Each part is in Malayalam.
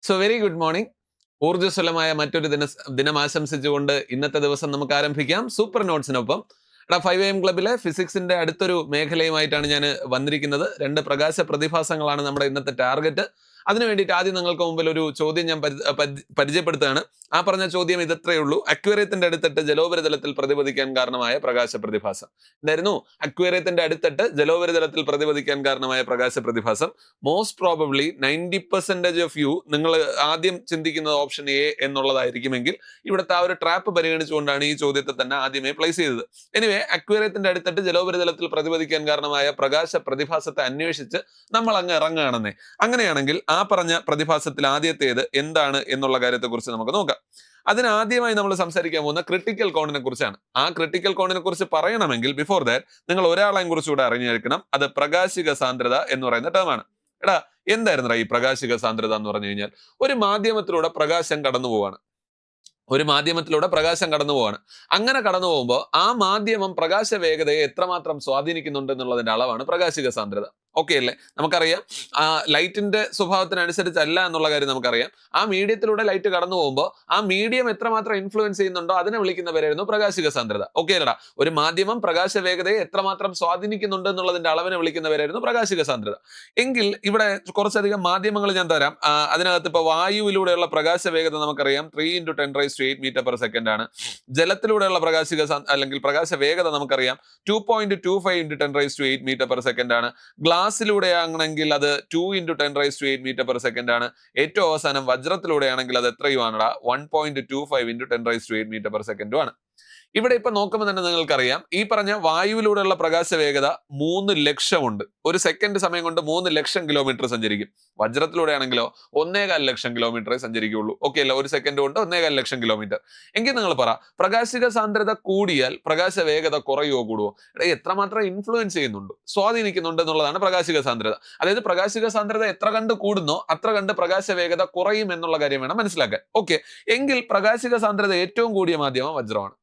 So very good morning. ഊർജ്ജസ്വലമായ മറ്റൊരു ദിനം ആശംസിച്ചുകൊണ്ട് ഇന്നത്തെ ദിവസം നമുക്ക് ആരംഭിക്കാം സൂപ്പർ നോട്ട്സിനൊപ്പം. 5 AM ക്ലബിലെ ഫിസിക്സിന്റെ അടുത്തൊരു മേഖലയുമായിട്ടാണ് ഞാൻ വന്നിരിക്കുന്നത്. 2 പ്രകാശ പ്രതിഭാസങ്ങളാണ് നമ്മുടെ ഇന്നത്തെ ടാർഗറ്റ്. അതിനു വേണ്ടിയിട്ട് ആദ്യം നിങ്ങൾക്ക് മുമ്പിൽ ഒരു ചോദ്യം ഞാൻ പരിചയപ്പെടുത്തുകയാണ്. ആ പറഞ്ഞ ചോദ്യം ഇതത്രയേ ഉള്ളൂ. അക്വേറിയത്തിന്റെ അടുത്തിട്ട് ജലോപരിതലത്തിൽ പ്രതിപദിക്കാൻ കാരണമായ പ്രകാശ പ്രതിഭാസം എന്തായിരുന്നു? അക്വേറിയത്തിന്റെ അടുത്തിട്ട് ജലോപരിതലത്തിൽ പ്രതിപദിക്കാൻ കാരണമായ പ്രകാശ പ്രതിഭാസം. മോസ്റ്റ് പ്രോബബ്ലി 90% ഓഫ് യു നിങ്ങൾ ആദ്യം ചിന്തിക്കുന്നത് ഓപ്ഷൻ എ എന്നുള്ളതായിരിക്കുമെങ്കിൽ ഇവിടുത്തെ ആ ഒരു ട്രാപ്പ് പരിഗണിച്ചുകൊണ്ടാണ് ഈ ചോദ്യത്തെ തന്നെ ആദ്യമേ പ്ലേസ് ചെയ്തത്. എനിവേ, അക്വേറിയത്തിന്റെ അടുത്തിട്ട് ജലോപരിതലത്തിൽ പ്രതിപദിക്കാൻ കാരണമായ പ്രകാശ പ്രതിഭാസത്തെ അന്വേഷിച്ച് നമ്മൾ അങ്ങ് ഇറങ്ങുകയാണെന്നേ. അങ്ങനെയാണെങ്കിൽ ആ പറഞ്ഞ പ്രതിഭാസത്തിൽ ആദ്യത്തേത് എന്താണ് എന്നുള്ള കാര്യത്തെക്കുറിച്ച് നമുക്ക് നോക്കാം. അതിനാദ്യമായി നമ്മൾ സംസാരിക്കാൻ പോകുന്ന ക്രിട്ടിക്കൽ കോണിനെ കുറിച്ചാണ്. ആ ക്രിട്ടിക്കൽ കോണിനെ കുറിച്ച് പറയണമെങ്കിൽ ബിഫോർ ദാറ്റ് നിങ്ങൾ ഒരാളെയും കുറിച്ചുകൂടെ അറിഞ്ഞിരിക്കണം. അത് പ്രകാശിക സാന്ദ്രത എന്ന് പറയുന്ന ടേമാണ്. എടാ, എന്തായിരുന്നു ഈ പ്രകാശിക സാന്ദ്രത എന്ന് പറഞ്ഞു കഴിഞ്ഞാൽ, ഒരു മാധ്യമത്തിലൂടെ പ്രകാശം കടന്നു പോവാണ്. അങ്ങനെ കടന്നു പോകുമ്പോൾ ആ മാധ്യമം പ്രകാശ വേഗതയെ എത്രമാത്രം സ്വാധീനിക്കുന്നുണ്ട് എന്നുള്ളതിന്റെ അളവാണ് പ്രകാശിക സാന്ദ്രത. ഓക്കെ അല്ലേ? നമുക്കറിയാം ആ ലൈറ്റിന്റെ സ്വഭാവത്തിനനുസരിച്ചല്ല എന്നുള്ള കാര്യം നമുക്കറിയാം. ആ മീഡിയത്തിലൂടെ ലൈറ്റ് കടന്നു പോകുമ്പോൾ ആ മീഡിയം എത്രമാത്രം ഇൻഫ്ലുവൻസ് ചെയ്യുന്നുണ്ടോ അതിനെ വിളിക്കുന്ന പേരായിരുന്നു പ്രകാശിക സാന്ദ്രത. ഓക്കെ അല്ലടാ? ഒരു മാധ്യമം പ്രകാശ വേഗതയെ എത്രമാത്രം സ്വാധീനിക്കുന്നുണ്ട് എന്നുള്ളതിന്റെ അളവിനെ വിളിക്കുന്ന പേരായിരുന്നു പ്രകാശിക സാന്ദ്രത. എങ്കിൽ ഇവിടെ കുറച്ചധികം മാധ്യമങ്ങൾ ഞാൻ തരാം. അതിനകത്ത് ഇപ്പൊ വായുവിലൂടെയുള്ള പ്രകാശ വേഗത നമുക്കറിയാം 3 × 10⁻⁸ മീറ്റർ/സെക്കൻഡ് ആണ്. ജലത്തിലൂടെയുള്ള അല്ലെങ്കിൽ പ്രകാശ വേഗത നമുക്കറിയാം 2.25 × 10⁻⁸ മീറ്റർ/സെക്കൻഡ് ആണ്. ഗ്ലാസിലൂടെ ആണെങ്കിൽ അത് 2 × 10⁻⁸ മീറ്റർ/സെക്കൻഡ് ആണ്. ഏറ്റവും അവസാനം വജ്രത്തിലൂടെയാണെങ്കിൽ അത് എത്രയുമാണടാ? 1.25 × 10⁻⁸ മീറ്റർ/സെക്കൻഡും ആണ്. ഇവിടെ ഇപ്പൊ നോക്കുമ്പോൾ തന്നെ നിങ്ങൾക്കറിയാം, ഈ പറഞ്ഞ വായുവിലൂടെയുള്ള പ്രകാശ വേഗത 3 ലക്ഷം ഉണ്ട്. ഒരു സെക്കൻഡ് സമയം കൊണ്ട് 3 ലക്ഷം കിലോമീറ്റർ സഞ്ചരിക്കും. വജ്രത്തിലൂടെ ആണെങ്കിലോ 1.25 ലക്ഷം കിലോമീറ്ററേ സഞ്ചരിക്കുകയുള്ളൂ. ഓക്കെ അല്ല? ഒരു സെക്കൻഡ് കൊണ്ട് 1.25 ലക്ഷം കിലോമീറ്റർ. എങ്കിൽ നിങ്ങൾ പറ, പ്രകാശിക സാന്ദ്രത കൂടിയാൽ പ്രകാശ വേഗത കുറയുമോ കൂടുവോ? എത്രമാത്രം ഇൻഫ്ലുവൻസ് ചെയ്യുന്നുണ്ട്, സ്വാധീനിക്കുന്നുണ്ട് എന്നുള്ളതാണ് പ്രകാശിക സാന്ദ്രത. അതായത് പ്രകാശിക സാന്ദ്രത എത്ര കണ്ട് കൂടുന്നോ അത്ര കണ്ട് പ്രകാശ വേഗത കുറയും എന്നുള്ള കാര്യം വേണം മനസ്സിലാക്കാൻ. ഓക്കെ, എങ്കിൽ പ്രകാശിക സാന്ദ്രത ഏറ്റവും കൂടിയ മാധ്യമം വജ്രമാണ്.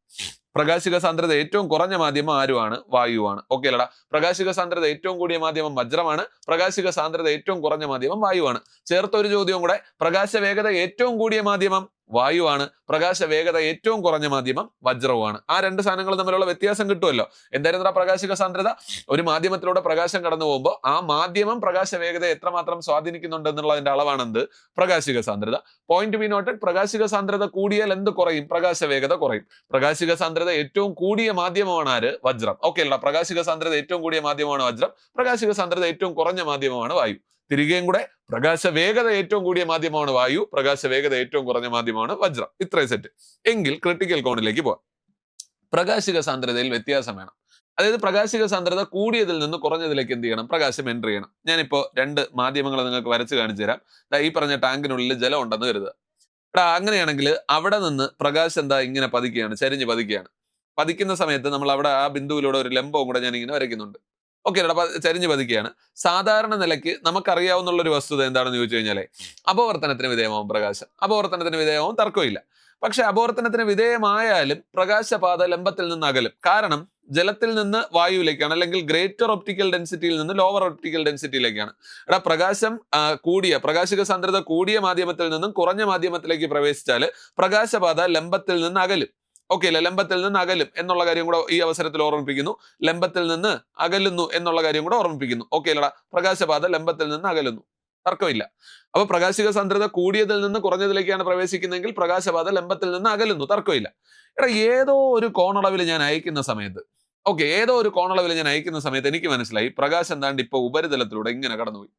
പ്രകാശിക സാന്ദ്രത ഏറ്റവും കുറഞ്ഞ മാധ്യമം ആരുമാണ്? വായുവാണ്. ഓക്കെ അല്ലടാ? പ്രകാശിക സാന്ദ്രത ഏറ്റവും കൂടിയ മാധ്യമം വജ്രമാണ്. പ്രകാശിക സാന്ദ്രത ഏറ്റവും കുറഞ്ഞ മാധ്യമം വായുവാണ്. ചേർത്തൊരു ചോദ്യവും കൂടെ, പ്രകാശ വേഗത ഏറ്റവും കൂടിയ മാധ്യമം വായുവാണ്. പ്രകാശ വേഗത ഏറ്റവും കുറഞ്ഞ മാധ്യമം വജ്രവുമാണ്. ആ 2 സാധനങ്ങൾ തമ്മിലുള്ള വ്യത്യാസം കിട്ടുമല്ലോ. എന്തായിരുന്നു പ്രകാശിക സാന്ദ്രത? ഒരു മാധ്യമത്തിലൂടെ പ്രകാശം കടന്നു പോകുമ്പോൾ ആ മാധ്യമം പ്രകാശ വേഗതയെ എത്രമാത്രം സ്വാധീനിക്കുന്നുണ്ട് എന്നുള്ളതിന്റെ അളവാണെന്ത്? പ്രകാശിക സാന്ദ്രത. Point B noted. പ്രകാശിക സാന്ദ്രത കൂടിയാൽ എന്ത് കുറയും? പ്രകാശ വേഗത കുറയും. പ്രകാശിക സാന്ദ്രത ഏറ്റവും കൂടിയ മാധ്യമമാണ് ആര്? വജ്രം. ഓക്കെ അല്ല? പ്രകാശിക സാന്ദ്രത ഏറ്റവും കൂടിയ മാധ്യമമാണ് വജ്രം. പ്രകാശിക സാന്ദ്രത ഏറ്റവും കുറഞ്ഞ മാധ്യമമാണ് വായു. തിരികെയും കൂടെ, പ്രകാശ വേഗത ഏറ്റവും കൂടിയ മാധ്യമമാണ് വായു. പ്രകാശ വേഗത ഏറ്റവും കുറഞ്ഞ മാധ്യമമാണ് വജ്രം. ഇത്രയും സെറ്റ്. എങ്കിൽ ക്രിട്ടിക്കൽ കോണിലേക്ക് പോവാം. പ്രകാശിക സാന്ദ്രതയിൽ വ്യത്യാസം വേണം. അതായത് പ്രകാശിക സാന്ദ്രത കൂടിയതിൽ നിന്ന് കുറഞ്ഞതിലേക്ക് എന്ത് ചെയ്യണം? പ്രകാശം എൻട്രി ചെയ്യണം. ഞാനിപ്പോ 2 മാധ്യമങ്ങൾ നിങ്ങൾക്ക് വരച്ച് കാണിച്ചു തരാം. ഈ പറഞ്ഞ ടാങ്കിനുള്ളിൽ ജലം ഉണ്ടെന്ന് കരുതുക. അങ്ങനെയാണെങ്കിൽ അവിടെ നിന്ന് പ്രകാശം എന്താ ഇങ്ങനെ പതിക്കുകയാണ്, ചരിഞ്ഞ് പതിക്കുകയാണ്. പതിക്കുന്ന സമയത്ത് നമ്മൾ അവിടെ ആ ബിന്ദുവിലൂടെ ഒരു ലംബവും കൂടെ ഞാൻ ഇങ്ങനെ വരയ്ക്കുന്നുണ്ട്. ഓക്കെ, ചരിഞ്ഞ് പതിക്കുകയാണ്. സാധാരണ നിലയ്ക്ക് നമുക്കറിയാവുന്ന ഒരു വസ്തുത എന്താണെന്ന് ചോദിച്ചു കഴിഞ്ഞാലേ, അപവർത്തനത്തിന് വിധേയമാവും പ്രകാശം. അപവർത്തനത്തിന് വിധേയമാവും, തർക്കമില്ല. പക്ഷെ അപവർത്തനത്തിന് വിധേയമായാലും പ്രകാശപാത ലംബത്തിൽ നിന്ന് അകലും. കാരണം ജലത്തിൽ നിന്ന് വായുവിലേക്കാണ്, അല്ലെങ്കിൽ ഗ്രേറ്റർ ഒപ്റ്റിക്കൽ ഡെൻസിറ്റിയിൽ നിന്ന് ലോവർ ഒപ്റ്റിക്കൽ ഡെൻസിറ്റിയിലേക്കാണ്. പ്രകാശിക സാന്ദ്രത കൂടിയ മാധ്യമത്തിൽ നിന്നും കുറഞ്ഞ മാധ്യമത്തിലേക്ക് പ്രവേശിച്ചാൽ പ്രകാശപാത ലംബത്തിൽ നിന്ന് അകലും. ഓക്കെ അല്ലെ? ലംബത്തിൽ നിന്ന് അകലും എന്നുള്ള കാര്യം കൂടെ ഈ അവസരത്തിൽ ഓർമ്മിപ്പിക്കുന്നു. ലംബത്തിൽ നിന്ന് അകലുന്നു എന്നുള്ള കാര്യം കൂടെ ഓർമ്മിപ്പിക്കുന്നു. ഓക്കെ അല്ലടാ? പ്രകാശപാത ലംബത്തിൽ നിന്ന് അകലുന്നു, തർക്കമില്ല. അപ്പൊ പ്രകാശിക സാന്ദ്രത കൂടിയതിൽ നിന്ന് കുറഞ്ഞതിലേക്കാണ് പ്രവേശിക്കുന്നതെങ്കിൽ പ്രകാശപാത ലംബത്തിൽ നിന്ന് അകലുന്നു, തർക്കമില്ല. ഏതോ ഒരു കോണളവിൽ ഞാൻ അയക്കുന്ന സമയത്ത് എനിക്ക് മനസ്സിലായി പ്രകാശം എന്താണ്ട് ഇപ്പൊ ഉപരിതലത്തിലൂടെ ഇങ്ങനെ കടന്നുപോയി.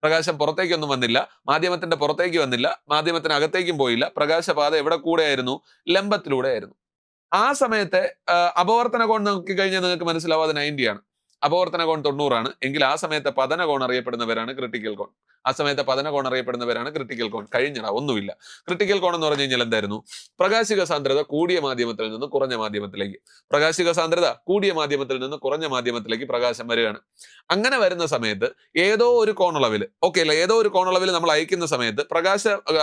പ്രകാശം പുറത്തേക്കൊന്നും വന്നില്ല, മാധ്യമത്തിന്റെ പുറത്തേക്ക് വന്നില്ല, മാധ്യമത്തിന് അകത്തേക്കും പോയില്ല. പ്രകാശപാത എവിടെ കൂടെയായിരുന്നു? ലംബത്തിലൂടെ ആയിരുന്നു. ആ സമയത്തെ അപവർത്തന കോൺ നോക്കിക്കഴിഞ്ഞാൽ നിങ്ങൾക്ക് മനസ്സിലാവും അത് 90 ആണ്. അപവർത്തന കോൺ 90 ആണ്. എങ്കിൽ ആ സമയത്തെ പതന കോൺ അറിയപ്പെടുന്നവരാണ് ക്രിട്ടിക്കൽ കോൺ. കഴിഞ്ഞടാ, ഒന്നുമില്ല. ക്രിട്ടിക്കൽ കോൺ എന്ന് പറഞ്ഞു കഴിഞ്ഞാൽ എന്തായിരുന്നു? പ്രകാശിക സാന്ദ്രത കൂടിയ മാധ്യമത്തിൽ നിന്ന് കുറഞ്ഞ മാധ്യമത്തിലേക്ക്, പ്രകാശിക സാന്ദ്രത കൂടിയ മാധ്യമത്തിൽ നിന്ന് കുറഞ്ഞ മാധ്യമത്തിലേക്ക് പ്രകാശം വരികയാണ്. അങ്ങനെ വരുന്ന സമയത്ത് ഏതോ ഒരു കോണളവിൽ, ഓക്കെ അല്ല? ഏതോ ഒരു കോണളവിൽ നമ്മൾ അയക്കുന്ന സമയത്ത്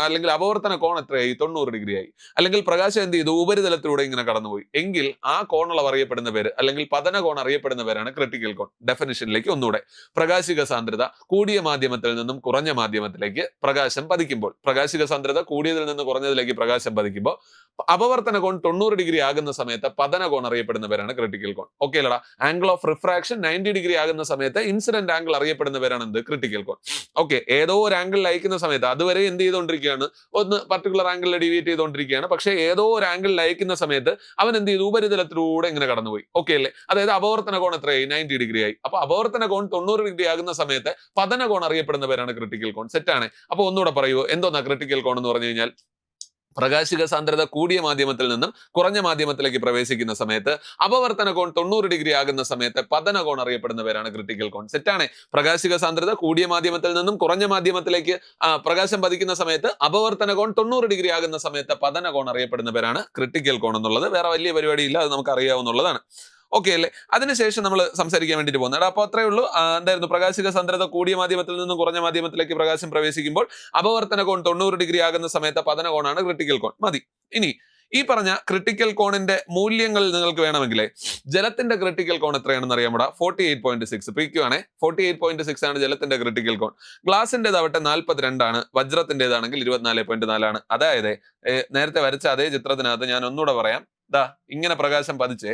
അല്ലെങ്കിൽ അപവർത്തന കോൺ എത്രയായി? 90 ഡിഗ്രി ആയി. അല്ലെങ്കിൽ പ്രകാശം എന്ത് ചെയ്തു? ഉപരിതലത്തിലൂടെ ഇങ്ങനെ കടന്നുപോയി. എങ്കിൽ ആ കോണളവ് അറിയപ്പെടുന്ന പേര്, അല്ലെങ്കിൽ പതന കോൺ അറിയപ്പെടുന്ന പേരാണ് ക്രിട്ടിക്കൽ കോൺ. ഡെഫിനിഷനിലേക്ക് ഒന്നുകൂടെ, പ്രകാശിക സാന്ദ്രത കൂടിയ മാധ്യമത്തിൽ നിന്നും കുറഞ്ഞ മാധ്യമത്തിലേക്ക് പ്രകാശം പതിക്കുമ്പോൾ, പ്രകാശിക സാന്ദ്രത കൂടിയതിൽ നിന്ന് കുറഞ്ഞതിലേക്ക് പ്രകാശം പതിക്കുമ്പോൾ അപവർത്തന കോൺ 90 ഡിഗ്രി ആകുന്ന സമയത്ത് പതന കോൺ അറിയപ്പെടുന്ന പേരാണ് ക്രിട്ടിക്കൽ കോൺ. ഓക്കെ അല്ലടാ. ആംഗിൾ ഓഫ് റിഫ്രാക്ഷൻ 90 ഡിഗ്രി ആകുന്ന സമയത്ത് ഇൻസിഡന്റ് ആംഗിൾ അറിയപ്പെടുന്ന പേരാണ് എന്ത്? ക്രിട്ടിക്കൽ കോൺ. ഓക്കെ, ഏതോ ഒരു ആംഗിളിൽ അയക്കുന്ന സമയത്ത് അതുവരെ എന്ത് ചെയ്തുകൊണ്ടിരിക്കുകയാണ്? ഒന്ന് പർട്ടിക്കുലർ ആംഗിളിൽ ഡീവിയേറ്റ് ചെയ്തുകൊണ്ടിരിക്കുകയാണ്. പക്ഷേ ഏതോ ഒരു ആംഗിളിൽ അയക്കുന്ന സമയത്ത് അവൻ എന്ത് ചെയ്തു? ഉപരിതലത്തിലൂടെ ഇങ്ങനെ കടന്നുപോയി. ഓക്കെ അല്ലേ? അതായത് അപവർത്തന കോൺ എത്രയായി? 90 ഡിഗ്രി ആയി. അപ്പൊ അപവർത്തന കോൺ 90 ഡിഗ്രി ആകുന്ന സമയത്ത് പതന കോൺ അറിയപ്പെടുന്ന പേരാണ് ക്രിട്ടിക്കൽ കോൺ. സെറ്റാണ്. അപ്പൊ ഒന്നുകൂടെ പറയൂ, എന്തോന്നാ ക്രിട്ടിക്കൽ കോൺ എന്ന് പറഞ്ഞു കഴിഞ്ഞാൽ? പ്രകാശിക സാന്ദ്രത കൂടിയ മാധ്യമത്തിൽ നിന്നും കുറഞ്ഞ മാധ്യമത്തിലേക്ക് പ്രവേശിക്കുന്ന സമയത്ത് അപവർത്തന കോൺ 90 ഡിഗ്രി ആകുന്ന സമയത്ത് പതന കോൺ അറിയപ്പെടുന്ന പേരാണ് ക്രിട്ടിക്കൽ കോൺ. സെറ്റാണ്. പ്രകാശിക സാന്ദ്രത കൂടിയ മാധ്യമത്തിൽ നിന്നും കുറഞ്ഞ മാധ്യമത്തിലേക്ക് പ്രകാശം പതിക്കുന്ന സമയത്ത് അപവർത്തന കോൺ 90 ഡിഗ്രി ആകുന്ന സമയത്ത് പതന കോൺ അറിയപ്പെടുന്ന പേരാണ് ക്രിട്ടിക്കൽ കോൺ എന്നുള്ളത്. വേറെ വലിയ പരിപാടിയില്ല, അത് നമുക്ക് അറിയാവുന്നതാണ്. ഓക്കെ അല്ലേ? അതിനുശേഷം നമ്മൾ സംസാരിക്കാൻ വേണ്ടിയിട്ട് പോകുന്നത് അപ്പോൾ അത്രേ ഉള്ളൂ. എന്തായിരുന്നു? പ്രകാശിക സാന്ദ്രത കൂടിയ മാധ്യമത്തിൽ നിന്നും കുറഞ്ഞ മാധ്യമത്തിലേക്ക് പ്രകാശം പ്രവേശിക്കുമ്പോൾ അപവർത്തന കോൺ 90 ഡിഗ്രി ആകുന്ന സമയത്ത് പതന കോണാണ് ക്രിട്ടിക്കൽ കോൺ. മതി. ഇനി ഈ പറഞ്ഞ ക്രിട്ടിക്കൽ കോണിന്റെ മൂല്യങ്ങൾ നിങ്ങൾക്ക് വേണമെങ്കിൽ ജലത്തിന്റെ ക്രിട്ടിക്കൽ കോൺ എത്രയാണെന്ന് അറിയാമോ? 48.6 PQ ആണ്. 48.6 ആണ് ജലത്തിന്റെ ക്രിട്ടിക്കൽ കോൺ. ഗ്ലാസിന്റേതാവട്ടെ 42 ആണ്. വജ്രത്തിന്റേതാണെങ്കിൽ 24.4 ആണ്. അതായത് നേരത്തെ വരച്ച അതേ ചിത്രത്തിനകത്ത് ഞാൻ ഒന്നുകൂടെ പറയാം. ദാ ഇങ്ങനെ പ്രകാശം പതിച്ചേ.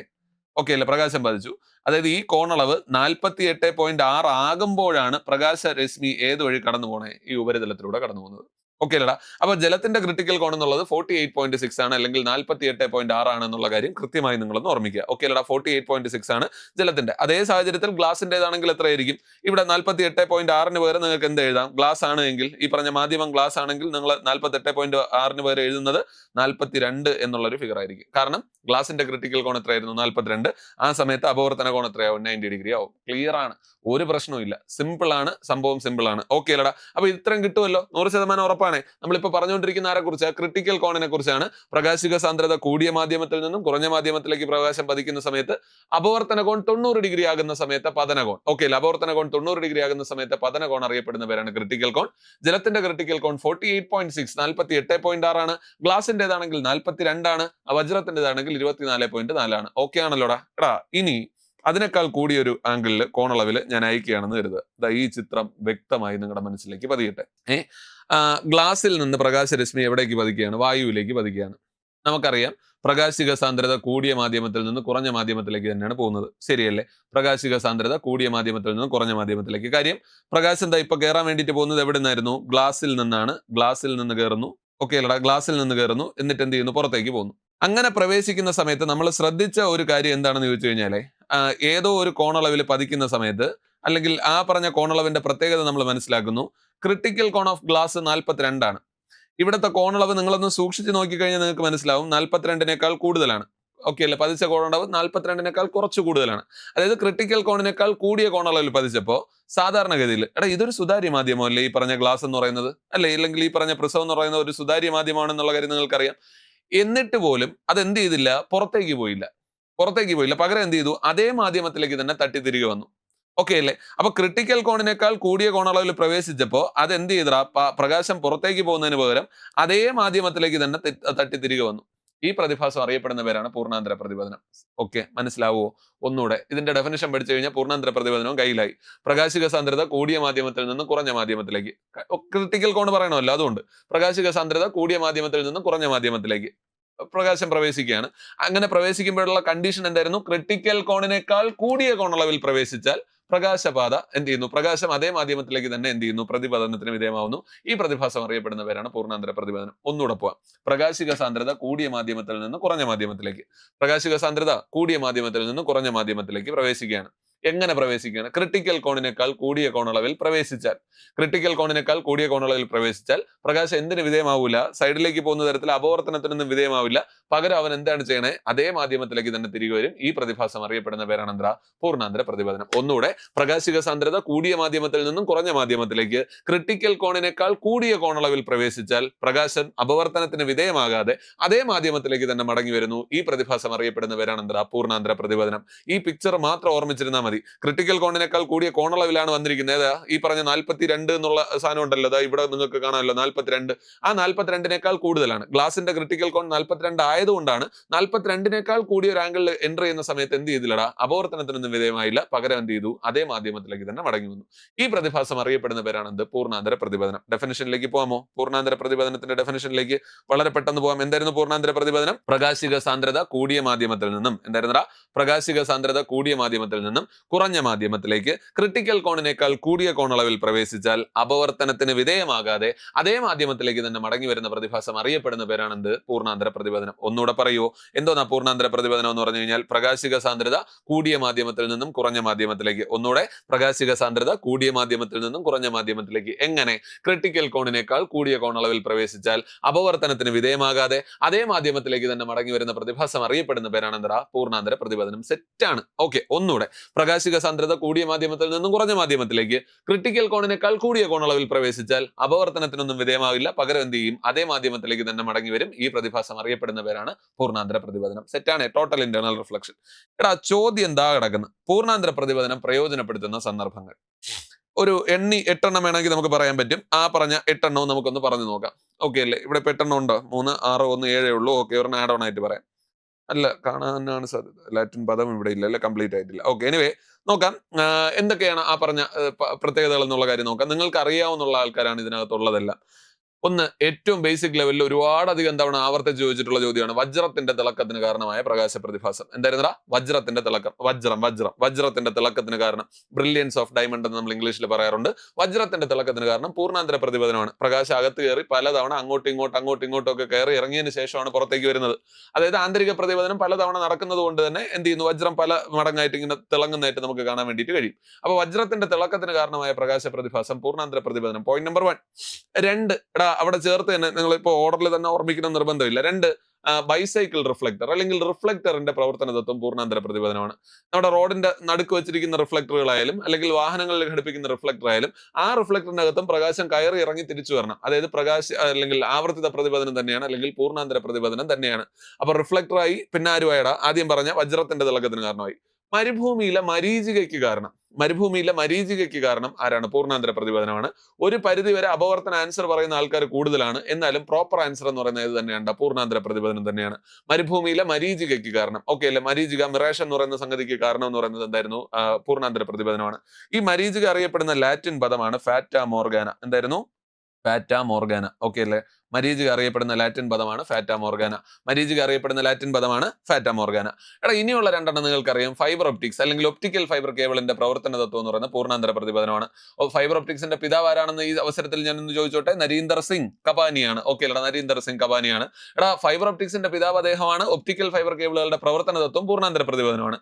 ഓക്കെ അല്ലേ? പ്രകാശം പതിച്ചു. അതായത് ഈ കോണളവ് 48.6 ആകുമ്പോഴാണ് പ്രകാശരശ്മി ഏത് വഴി കടന്നു പോണേ? ഈ ഉപരിതലത്തിലൂടെ കടന്നു പോകുന്നത്. ഓക്കെ അല്ലടാ. അപ്പൊ ജലത്തിന്റെ ക്രിട്ടിക്കൽ കോൺ എന്നുള്ളത് 48.6 ആണ്, അല്ലെങ്കിൽ 48.6 ആണ് എന്നുള്ള കാര്യം കൃത്യമായി നിങ്ങളൊന്ന് ഓർമ്മിക്കുക. ഓക്കെ അല്ലടാ. 48.6 ആണ് ജലത്തിന്റെ. അതേ സാഹചര്യത്തിൽ ഗ്ലാസിന്റേതാണെങ്കിൽ എത്രയായിരിക്കും? ഇവിടെ 48.6 പകരം നിങ്ങൾക്ക് എന്ത് എഴുതാം? ഗ്ലാസ് ആണ് എങ്കിൽ, ഈ പറഞ്ഞ മാധ്യമം ഗ്ലാസ് ആണെങ്കിൽ നിങ്ങൾ 48.6 പകരം എഴുതുന്നത് 42 എന്നുള്ളൊരു ഫിഗർ ആയിരിക്കും. കാരണം ഗ്ലാസിന്റെ ക്രിട്ടിക്കൽ കോൺ എത്രയായിരുന്നു? 42. ആ സമയത്ത് അപവർത്തന കോൺ എത്രയാവും? 90 ഡിഗ്രി ആവും. ക്ലിയർ ആണ്, ഒരു പ്രശ്നവും ഇല്ല. സിമ്പിൾ ആണ്, സംഭവം സിമ്പിൾ ആണ്. ഓക്കെ അല്ലടാ. അപ്പൊ ഇത്രയും കിട്ടുമല്ലോ, 100% ഉറപ്പാണ്. നമ്മളിപ്പോ പറഞ്ഞുകൊണ്ടിരിക്കുന്ന ആരെ കുറിച്ച്? ക്രിട്ടിക്കൽ കോണിനെ കുറിച്ചാണ്. പ്രകാശിക സാന്ദ്രത കൂടിയ മാധ്യമത്തിൽ നിന്നും കുറഞ്ഞ മാധ്യമത്തിലേക്ക് പ്രകാശം പതിക്കുന്ന സമയത്ത് അപവർത്തന കോൺ 90 ഡിഗ്രി ആകുന്ന സമയത്ത് പതന കോൺ. ഓക്കെ അല്ല? അപവർത്തന കോൺ 90 ഡിഗ്രി ആകുന്ന സമയത്ത് പതന കോൺ അറിയപ്പെടുന്ന പേരാണ് ക്രിട്ടിക്കൽ കോൺ. ജലത്തിന്റെ ക്രിട്ടിക്കൽ കോൺ 48.6 48.6 ആണ്. ഗ്ലാസിന്റേതാണെങ്കിൽ 42 ആണ്. വജ്രത്തിന്റേതാണെങ്കിൽ 24.4 ആണ്. ഓക്കെ ആണല്ലോടാ. എടാ ഇനി അതിനേക്കാൾ കൂടിയൊരു ആംഗിളിൽ കോണളവിൽ ഞാൻ അയക്കുകയാണെന്ന് കരുതുക. ഈ ചിത്രം വ്യക്തമായി നിങ്ങളുടെ മനസ്സിലേക്ക് പതിയട്ടെ. ഗ്ലാസിൽ നിന്ന് പ്രകാശരശ്മി എവിടേക്ക് പതിക്കുകയാണ്? വായുവിലേക്ക് പതിക്കുകയാണ്. നമുക്കറിയാം പ്രകാശിക സാന്ദ്രത കൂടിയ മാധ്യമത്തിൽ നിന്ന് കുറഞ്ഞ മാധ്യമത്തിലേക്ക് തന്നെയാണ് പോകുന്നത്. ശരിയല്ലേ? പ്രകാശിക സാന്ദ്രത കൂടിയ മാധ്യമത്തിൽ നിന്ന് കുറഞ്ഞ മാധ്യമത്തിലേക്ക്. കാര്യം പ്രകാശം എന്താ ഇപ്പൊ കയറാൻ വേണ്ടിയിട്ട് പോകുന്നത് എവിടെ നിന്നായിരുന്നു? ഗ്ലാസിൽ നിന്നാണ്. ഗ്ലാസിൽ നിന്ന് കയറുന്നു. ഓക്കെ അല്ലടാ. ഗ്ലാസിൽ നിന്ന് കയറുന്നു, എന്നിട്ട് എന്ത് ചെയ്യുന്നു? പുറത്തേക്ക് പോകുന്നു. അങ്ങനെ പ്രവേശിക്കുന്ന സമയത്ത് നമ്മൾ ശ്രദ്ധിച്ച ഒരു കാര്യം എന്താണെന്ന് ചോദിച്ചു കഴിഞ്ഞാലേ, ഏതോ ഒരു കോണളവിൽ പതിക്കുന്ന സമയത്ത്, അല്ലെങ്കിൽ ആ പറഞ്ഞ കോണളവിന്റെ പ്രത്യേകത നമ്മൾ മനസ്സിലാക്കുന്നു. ക്രിട്ടിക്കൽ കോൺ ഓഫ് ഗ്ലാസ് 42 ആണ്. ഇവിടുത്തെ കോണളവ് നിങ്ങളൊന്ന് സൂക്ഷിച്ച് നോക്കിക്കഴിഞ്ഞാൽ നിങ്ങൾക്ക് മനസ്സിലാവും 42-നേക്കാൾ കൂടുതലാണ്. ഓക്കെ അല്ലേ? പതിച്ച കോണളവ് 42-നേക്കാൾ കുറച്ച് കൂടുതലാണ്. അതായത് ക്രിട്ടിക്കൽ കോണിനേക്കാൾ കൂടിയ കോണളവിൽ പതിച്ചപ്പോൾ സാധാരണഗതിയിൽ, എടാ ഇതൊരു സുതാര്യ മാധ്യമമല്ലേ ഈ പറഞ്ഞ ഗ്ലാസ് എന്ന് പറയുന്നത്, അല്ലേ? ഇല്ലെങ്കിൽ ഈ പറഞ്ഞ പ്രിസം എന്ന് പറയുന്നത് ഒരു സുതാര്യ മാധ്യമമാണെന്നുള്ള കാര്യം നിങ്ങൾക്കറിയാം. എന്നിട്ട് പോലും അതെന്ത് ചെയ്തില്ല? പുറത്തേക്ക് പോയില്ല. പകരം എന്ത് ചെയ്തു? അതേ മാധ്യമത്തിലേക്ക് തന്നെ തട്ടി തിരികെ വന്നു. ഓക്കെ അല്ലേ? അപ്പൊ ക്രിട്ടിക്കൽ കോണിനേക്കാൾ കൂടിയ കോണളവിൽ പ്രവേശിച്ചപ്പോൾ അത് എന്ത് ചെയ്താ? പ്രകാശം പുറത്തേക്ക് പോകുന്നതിന് പകരം അതേ മാധ്യമത്തിലേക്ക് തന്നെ തട്ടി തിരികെ വന്നു. ഈ പ്രതിഭാസം അറിയപ്പെടുന്ന പേരാണ് പൂർണ്ണാന്തര പ്രതിപതനം. ഓക്കെ, മനസ്സിലാവുമോ? ഒന്നുകൂടെ ഇതിന്റെ ഡെഫിനിഷൻ പഠിച്ചു കഴിഞ്ഞാൽ പൂർണ്ണാന്തര പ്രതിപതനവും കയ്യിലായി. പ്രകാശിക സാന്ദ്രത കൂടിയ മാധ്യമത്തിൽ നിന്ന് കുറഞ്ഞ മാധ്യമത്തിലേക്ക്, ക്രിട്ടിക്കൽ കോൺ പറയണമല്ലോ, അതുകൊണ്ട് പ്രകാശിക സാന്ദ്രത കൂടിയ മാധ്യമത്തിൽ നിന്ന് കുറഞ്ഞ മാധ്യമത്തിലേക്ക് പ്രകാശം പ്രവേശിക്കുകയാണ്. അങ്ങനെ പ്രവേശിക്കുമ്പോഴുള്ള കണ്ടീഷൻ എന്തായിരുന്നു? ക്രിട്ടിക്കൽ കോണിനേക്കാൾ കൂടിയ കോണളവിൽ പ്രവേശിച്ചാൽ പ്രകാശപാത എന്ത് ചെയ്യുന്നു? പ്രകാശം അതേ മാധ്യമത്തിലേക്ക് തന്നെ എന്ത് ചെയ്യുന്നു? പ്രതിപതനത്തിന് വിധേയമാവുന്നു. ഈ പ്രതിഭാസം അറിയപ്പെടുന്ന പേരാണ് പൂർണ്ണാന്തര പ്രതിപതനം. ഒന്നുകൂടെ പോവാം. പ്രകാശിക സാന്ദ്രത കൂടിയ മാധ്യമത്തിൽ നിന്ന് കുറഞ്ഞ മാധ്യമത്തിലേക്ക്, പ്രകാശിക സാന്ദ്രത കൂടിയ മാധ്യമത്തിൽ നിന്ന് കുറഞ്ഞ മാധ്യമത്തിലേക്ക് പ്രവേശിക്കുകയാണ്. എങ്ങനെ പ്രവേശിക്കുകയാണ്? ക്രിട്ടിക്കൽ കോണിനേക്കാൾ കൂടിയ കോണളവിൽ പ്രവേശിച്ചാൽ. ക്രിട്ടിക്കൽ കോണിനേക്കാൾ കൂടിയ കോണളവിൽ പ്രവേശിച്ചാൽ പ്രകാശം എന്തിന് വിധേയമാവില്ല? സൈഡിലേക്ക് പോകുന്ന തരത്തിൽ അപവർത്തനത്തിനൊന്നും വിധേയമാവില്ല. പകരം അവൻ എന്താണ് ചെയ്യണേ? അതേ മാധ്യമത്തിലേക്ക് തന്നെ തിരികെ വരും. ഈ പ്രതിഭാസം അറിയപ്പെടുന്ന പേരാണ് എന്താ? പൂർണ്ണാന്തര പ്രതിപതനം. ഒന്നുകൂടെ, പ്രകാശിക സാന്ദ്രത കൂടിയ മാധ്യമത്തിൽ നിന്നും കുറഞ്ഞ മാധ്യമത്തിലേക്ക് ക്രിട്ടിക്കൽ കോണിനേക്കാൾ കൂടിയ കോണളവിൽ പ്രവേശിച്ചാൽ പ്രകാശം അപവർത്തനത്തിന് വിധേയമാകാതെ അതേ മാധ്യമത്തിലേക്ക് തന്നെ മടങ്ങി വരുന്നു. ഈ പ്രതിഭാസം അറിയപ്പെടുന്ന പേരാണ് എന്താ? പൂർണ്ണാന്തര പ്രതിപതനം. ഈ പിക്ചർ മാത്രം ഓർമ്മിച്ചിരുന്നാൽ മതി. മതി. ക്രിട്ടിക്കൽ കോണിനേക്കാൾ കൂടിയ കോണളവിലാണ് വന്നിരിക്കുന്നത്. ഏതാ ഈ പറഞ്ഞ 42 എന്നുള്ള സാധനം ഉണ്ടല്ലോ, അതാ ഇവിടെ നിങ്ങൾക്ക് കാണാമല്ലോ 42. ആ 42-നേക്കാൾ കൂടുതലാണ്. ഗ്ലാസിന്റെ ക്രിട്ടിക്കൽ കോൺ 42 ആയതുകൊണ്ടാണ് 42-നേക്കാൾ കൂടിയ ഒരു ആംഗിളിൽ എൻ്റർ ചെയ്യുന്ന സമയത്ത് എന്ത് ചെയ്തില്ലടാ, അപവർത്തനത്തിനൊന്നും വിധേയമായില്ല, പകരം എന്ത് ചെയ്തു, അതേ മാധ്യമത്തിലേക്ക് തന്നെ മടങ്ങി വന്നു. ഈ പ്രതിഭാസം അറിയപ്പെടുന്ന പേരാണ് എന്ത്, പൂർണ്ണാന്തര പ്രതിപതനം. ഡെഫിനിഷനിലേക്ക് പോകാമോ? പൂർണ്ണാന്തര പ്രതിപതനത്തിന്റെ ഡെഫിനിഷനിലേക്ക് വളരെ പെട്ടെന്ന് പോകാം. എന്തായിരുന്നു പൂർണ്ണാന്തര പ്രതിപതനം? പ്രകാശിക സാന്ദ്രത കൂടിയ മാധ്യമത്തിൽ നിന്നും എന്തായിരുന്നടാ, പ്രകാശിക സാന്ദ്രത കൂടിയ മാധ്യമത്തിൽ നിന്നും കുറഞ്ഞ മാധ്യമത്തിലേക്ക് ക്രിട്ടിക്കൽ കോണിനേക്കാൾ കൂടിയ കോണളവിൽ പ്രവേശിച്ചാൽ അപവർത്തനത്തിന് വിധേയമാകാതെ അതേ മാധ്യമത്തിലേക്ക് തന്നെ മടങ്ങി വരുന്ന പ്രതിഭാസം അറിയപ്പെടുന്ന പേരാണ് എന്ത്, പൂർണ്ണാന്തര പ്രതിപതനം. ഒന്നുകൂടെ പറയുമോ, എന്തോന്നാ പൂർണ്ണാന്തര പ്രതിപതനം എന്ന് പറഞ്ഞു കഴിഞ്ഞാൽ? പ്രകാശിക സാന്ദ്രത കൂടിയ മാധ്യമത്തിൽ നിന്നും കുറഞ്ഞ മാധ്യമത്തിലേക്ക്. ഒന്നുകൂടെ, പ്രകാശിക സാന്ദ്രത കൂടിയ മാധ്യമത്തിൽ നിന്നും കുറഞ്ഞ മാധ്യമത്തിലേക്ക്. എങ്ങനെ? ക്രിട്ടിക്കൽ കോണിനേക്കാൾ കൂടിയ കോണളവിൽ പ്രവേശിച്ചാൽ അപവർത്തനത്തിന് വിധേയമാകാതെ അതേ മാധ്യമത്തിലേക്ക് തന്നെ മടങ്ങി വരുന്ന പ്രതിഭാസം അറിയപ്പെടുന്ന പേരാണ് എന്താ, പൂർണ്ണാന്തര പ്രതിപതനം. സെറ്റാണ്. ഓക്കെ, ഒന്നുകൂടെ, പ്രകാശിക സാന്ദ്രത കൂടിയ മാധ്യമത്തിൽ നിന്നും കുറഞ്ഞ മാധ്യമത്തിലേക്ക് ക്രിട്ടിക്കൽ കോണിനേക്കാൾ കൂടിയ കോണളവിൽ പ്രവേശിച്ചാൽ അപവർത്തനത്തിനൊന്നും വിധേയമാവില്ല, പകരം എന്ത് ചെയ്യും, അതേ മാധ്യമത്തിലേക്ക് തന്നെ മടങ്ങി വരും. ഈ പ്രതിഭാസം അറിയപ്പെടുന്ന പേരാണ് പൂർണ്ണാന്തര പ്രതിപതനം. സെറ്റാണ്. Total internal reflection. എടാ, ചോദ്യം എന്താ കിടക്കുന്നത്? പൂർണ്ണാന്തര പ്രതിപതനം പ്രയോജനപ്പെടുത്തുന്ന സന്ദർഭങ്ങൾ ഒരു 8 വേണമെങ്കിൽ നമുക്ക് പറയാൻ പറ്റും. ആ പറഞ്ഞ 8 നമുക്കൊന്ന് പറഞ്ഞു നോക്കാം. ഓക്കെ അല്ലേ? ഇവിടെ ഇപ്പൊ 8 ഉണ്ടോ? 3, 6, 1, 7 ഉള്ളൂ. ഓക്കെ, ഒരെണ്ണം ആഡ് ഓൺ ആയിട്ട് പറയാം. അല്ല, കാണാനാണ് സാധ്യത. ലാറ്റിൻ പദം ഇവിടെ ഇല്ല അല്ലെ, കംപ്ലീറ്റ് ആയിട്ടില്ല. ഓക്കെ, എനിവേ നോക്കാം. എന്തൊക്കെയാണ് ആ പറഞ്ഞ പ്രത്യേകതകൾ എന്നുള്ള കാര്യം നോക്കാം. നിങ്ങൾക്ക് അറിയാവുന്ന ആൾക്കാരാണ് ഇതിനകത്തുള്ളതെല്ലാം. ഒന്ന്, ഏറ്റവും ബേസിക് ലെവലിൽ ഒരുപാടധികം തവണ ആവർത്തിച്ച് ചോദിച്ചിട്ടുള്ള ചോദ്യമാണ് വജ്രത്തിന്റെ തിളക്കത്തിന് കാരണമായ പ്രകാശ പ്രതിഭാസം. എന്തായിരുന്നടാ? വജ്രത്തിന്റെ തിളക്കം. വജ്രത്തിന്റെ തിളക്കത്തിന് കാരണം, ബ്രില്യൻസ് ഓഫ് ഡയമണ്ട് എന്ന് നമ്മൾ ഇംഗ്ലീഷിൽ പറയാറുണ്ട്. വജ്രത്തിന്റെ തിളക്കത്തിന് കാരണം പൂർണ്ണാന്തര പ്രതിപതനമാണ്. പ്രകാശം അകത്ത് കയറി പലതവണ അങ്ങോട്ടും ഇങ്ങോട്ടും ഒക്കെ കയറി ഇറങ്ങിയതിന് ശേഷമാണ് പുറത്തേക്ക് വരുന്നത്. അതായത് ആന്തരിക പ്രതിപതനം പലതവണ നടക്കുന്നത് കൊണ്ട് തന്നെ എന്ത് ചെയ്യുന്നു, വജ്രം പല മടങ്ങായിട്ട് ഇങ്ങനെ തിളങ്ങുന്നതായിട്ട് നമുക്ക് കാണാൻ വേണ്ടിയിട്ട് കഴിയും. അപ്പൊ വജ്രത്തിന്റെ തിളക്കത്തിന് കാരണമായ പ്രകാശ പ്രതിഭാസം പൂർണ്ണാന്തര പ്രതിപതനം. Point number 1. 2, എടാ അവിടെ ചേർത്ത് തന്നെ നിങ്ങൾ ഇപ്പൊ ഓർഡറിൽ തന്നെ ഓർമ്മിക്കുന്ന നിർബന്ധമില്ല. 2, ബൈസൈക്കിൾ റിഫ്ലക്ടർ അല്ലെങ്കിൽ റിഫ്ലക്ടറിന്റെ പ്രവർത്തന തത്വം പൂർണ്ണാന്തര പ്രതിപതനമാണ്. നമ്മുടെ റോഡിന്റെ നടുക്ക് വെച്ചിരിക്കുന്ന റിഫ്ലക്ടറുകളായാലും അല്ലെങ്കിൽ വാഹനങ്ങളിൽ ഘടിപ്പിക്കുന്ന റിഫ്ലക്ടർ ആയാലും ആ റിഫ്ലക്ടറിന്റെ അകത്തും പ്രകാശം കയറി ഇറങ്ങി തിരിച്ചു വരണം. അതായത് അല്ലെങ്കിൽ ആവർത്തിത പ്രതിപതനം തന്നെയാണ്, അല്ലെങ്കിൽ പൂർണ്ണാന്തര പ്രതിപതനം തന്നെയാണ്. അപ്പൊ റിഫ്ലക്ടറായി പിന്നെ ആരുമായിടാ, ആദ്യം പറഞ്ഞ വജ്രത്തിന്റെ തിളക്കത്തിന് കാരണമായി. മരുഭൂമിയിലെ മരീചികയ്ക്ക് കാരണം ആരാണ്? പൂർണ്ണാന്തര പ്രതിപതനമാണ്. ഒരു പരിധിവരെ അപവർത്തന ആൻസർ പറയുന്ന ആൾക്കാർ കൂടുതലാണ്, എന്നാലും പ്രോപ്പർ ആൻസർ എന്ന് പറയുന്നത് ഇത് തന്നെയാണ്, പൂർണ്ണാന്തര പ്രതിപതനം തന്നെയാണ്. മരുഭൂമിയിലെ മരീചികയ്ക്ക് കാരണം, ഓക്കെ അല്ലെ, മരീചിക മിറേഷൻ എന്ന് പറയുന്ന സംഗതിക്ക് കാരണം എന്ന് പറയുന്നത് എന്തായിരുന്നു? പൂർണ്ണാന്തര പ്രതിപതനമാണ്. ഈ മരീചിക അറിയപ്പെടുന്ന ലാറ്റിൻ പദമാണ് ഫാറ്റ മോർഗാന. എന്തായിരുന്നു? ഫാറ്റ മോർഗാന. ഓക്കെ അല്ലേ? മരീചിക അറിയപ്പെടുന്ന ലാറ്റിൻ പദമാണ് ഫാറ്റ മോർഗാന. എടാ, ഇനിയുള്ള 2 നിങ്ങൾക്കറിയാം. ഫൈബർ ഒപ്റ്റിക്സ് അല്ലെങ്കിൽ ഒപ്റ്റിക്കൽ ഫൈബർ കേബിളിന്റെ പ്രവർത്തന തത്വം എന്ന് പറയുന്നത് പൂർണ്ണാന്തര പ്രതിപതനമാണ്. ഫൈബർ ഒപ്റ്റിക്സിന്റെ പിതാവ് ആരാണെന്ന് ഈ അവസരത്തിൽ ഞാൻ ഒന്ന് ചോദിച്ചോട്ടെ. നരീന്ദർ സിംഗ് കപാനിയാണ്. ഓക്കെ അല്ലടാ, നരീന്ദർ സിംഗ് കപാനിയാണ്. എടാ, ഫൈബർ ഒപ്റ്റിക്സിന്റെ പിതാവ് അദ്ദേഹമാണ്. ഒപ്റ്റിക്കൽ ഫൈബർ കേബിളുകളുടെ പ്രവർത്തന തത്വം പൂർണ്ണാന്തര പ്രതിപതനമാണ്.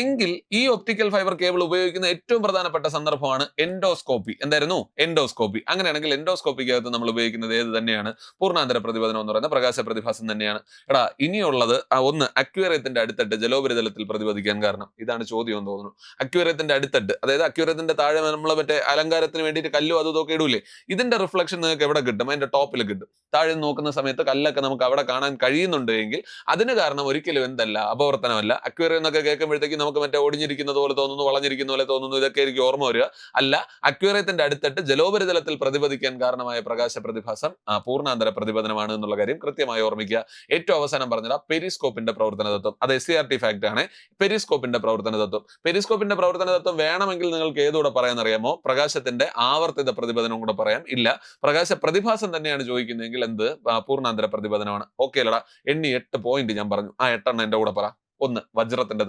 എങ്കിൽ ഈ ഒപ്റ്റിക്കൽ ഫൈബർ കേബിൾ ഉപയോഗിക്കുന്ന ഏറ്റവും പ്രധാനപ്പെട്ട സന്ദർഭമാണ് എൻഡോസ്കോപ്പി. എന്തായിരുന്നു? എൻഡോസ്കോപ്പി. അങ്ങനെയാണെങ്കിൽ എൻഡോസ്കോപ്പിക്കകത്ത് നമ്മൾ ഉപയോഗിക്കുന്നത് ഏത് തന്നെയാണ്? പൂർണ്ണാന്തര പ്രതിപതനം എന്ന് പറയുന്ന പ്രകാശ പ്രതിഭാസം തന്നെയാണ്. എടാ, ഇനിയുള്ളത് 1, അക്വേറിയത്തിന്റെ അടിത്തട്ട് ജലോപരിതലത്തിൽ പ്രതിപദിക്കാൻ കാരണം. ഇതാണ് ചോദ്യം എന്ന് തോന്നുന്നു. അക്വേറിയത്തിന്റെ അടിത്തട്ട്, അതായത് അക്വേറിയത്തിന്റെ താഴെ നമ്മൾ മറ്റേ അലങ്കാരത്തിന് വേണ്ടിയിട്ട് കല്ലും അതൊക്കെ ഇടൂലേ, ഇതിന്റെ റിഫ്ലക്ഷൻ നിങ്ങൾക്ക് എവിടെ കിട്ടും? അതിന്റെ ടോപ്പിൽ കിട്ടും. താഴെ നോക്കുന്ന സമയത്ത് കല്ലൊക്കെ നമുക്ക് അവിടെ കാണാൻ കഴിയുന്നുണ്ട് എങ്കിൽ അതിന് കാരണം ഒരിക്കലും എന്തല്ല, അപവർത്തനമല്ല. അക്വേറിയം എന്നൊക്കെ കേൾക്കുമ്പോഴത്തേക്ക് നമുക്ക് മറ്റേ ഒടിഞ്ഞിരിക്കുന്നത് പോലെ തോന്നുന്നു, വളഞ്ഞിരിക്കുന്ന പോലെ തോന്നുന്നു, ഇതൊക്കെ എനിക്ക് ഓർമ്മ വരിക. അല്ല, അക്വേറിയത്തിന്റെ അടുത്തട്ട് ജലോപരിതലത്തിൽ പ്രതിപദിക്കാൻ കാരണമായ പ്രകാശ പ്രതിഭാസം പൂർണ്ണാന്തര പ്രതിപതനമാണ് എന്നുള്ള കാര്യം കൃത്യമായി ഓർമ്മിക്കുക. ഏറ്റവും അവസാനം പറഞ്ഞത് പെരിസ്കോപ്പിന്റെ പ്രവർത്തന തത്വം. അത് SCRT ഫാക്ട് ആണ്. പെരിസ്കോപ്പിന്റെ പ്രവർത്തന തത്വം വേണമെങ്കിൽ നിങ്ങൾക്ക് ഏതുകൂടെ പറയാനറിയാമോ? പ്രകാശത്തിന്റെ ആവർത്തിത പ്രതിപതനം കൂടെ പറയാം. ഇല്ല, പ്രകാശ പ്രതിഭാസം തന്നെയാണ് ചോദിക്കുന്നതെങ്കിൽ എന്ത്? പൂർണ്ണാന്തര പ്രതിപതനമാണ്. ഓക്കെ അല്ലടാ? 8 പോയിന്റ് ഞാൻ പറഞ്ഞു. ആ 8 എന്റെ കൂടെ പറ. 1, വജ്രത്തിന്റെ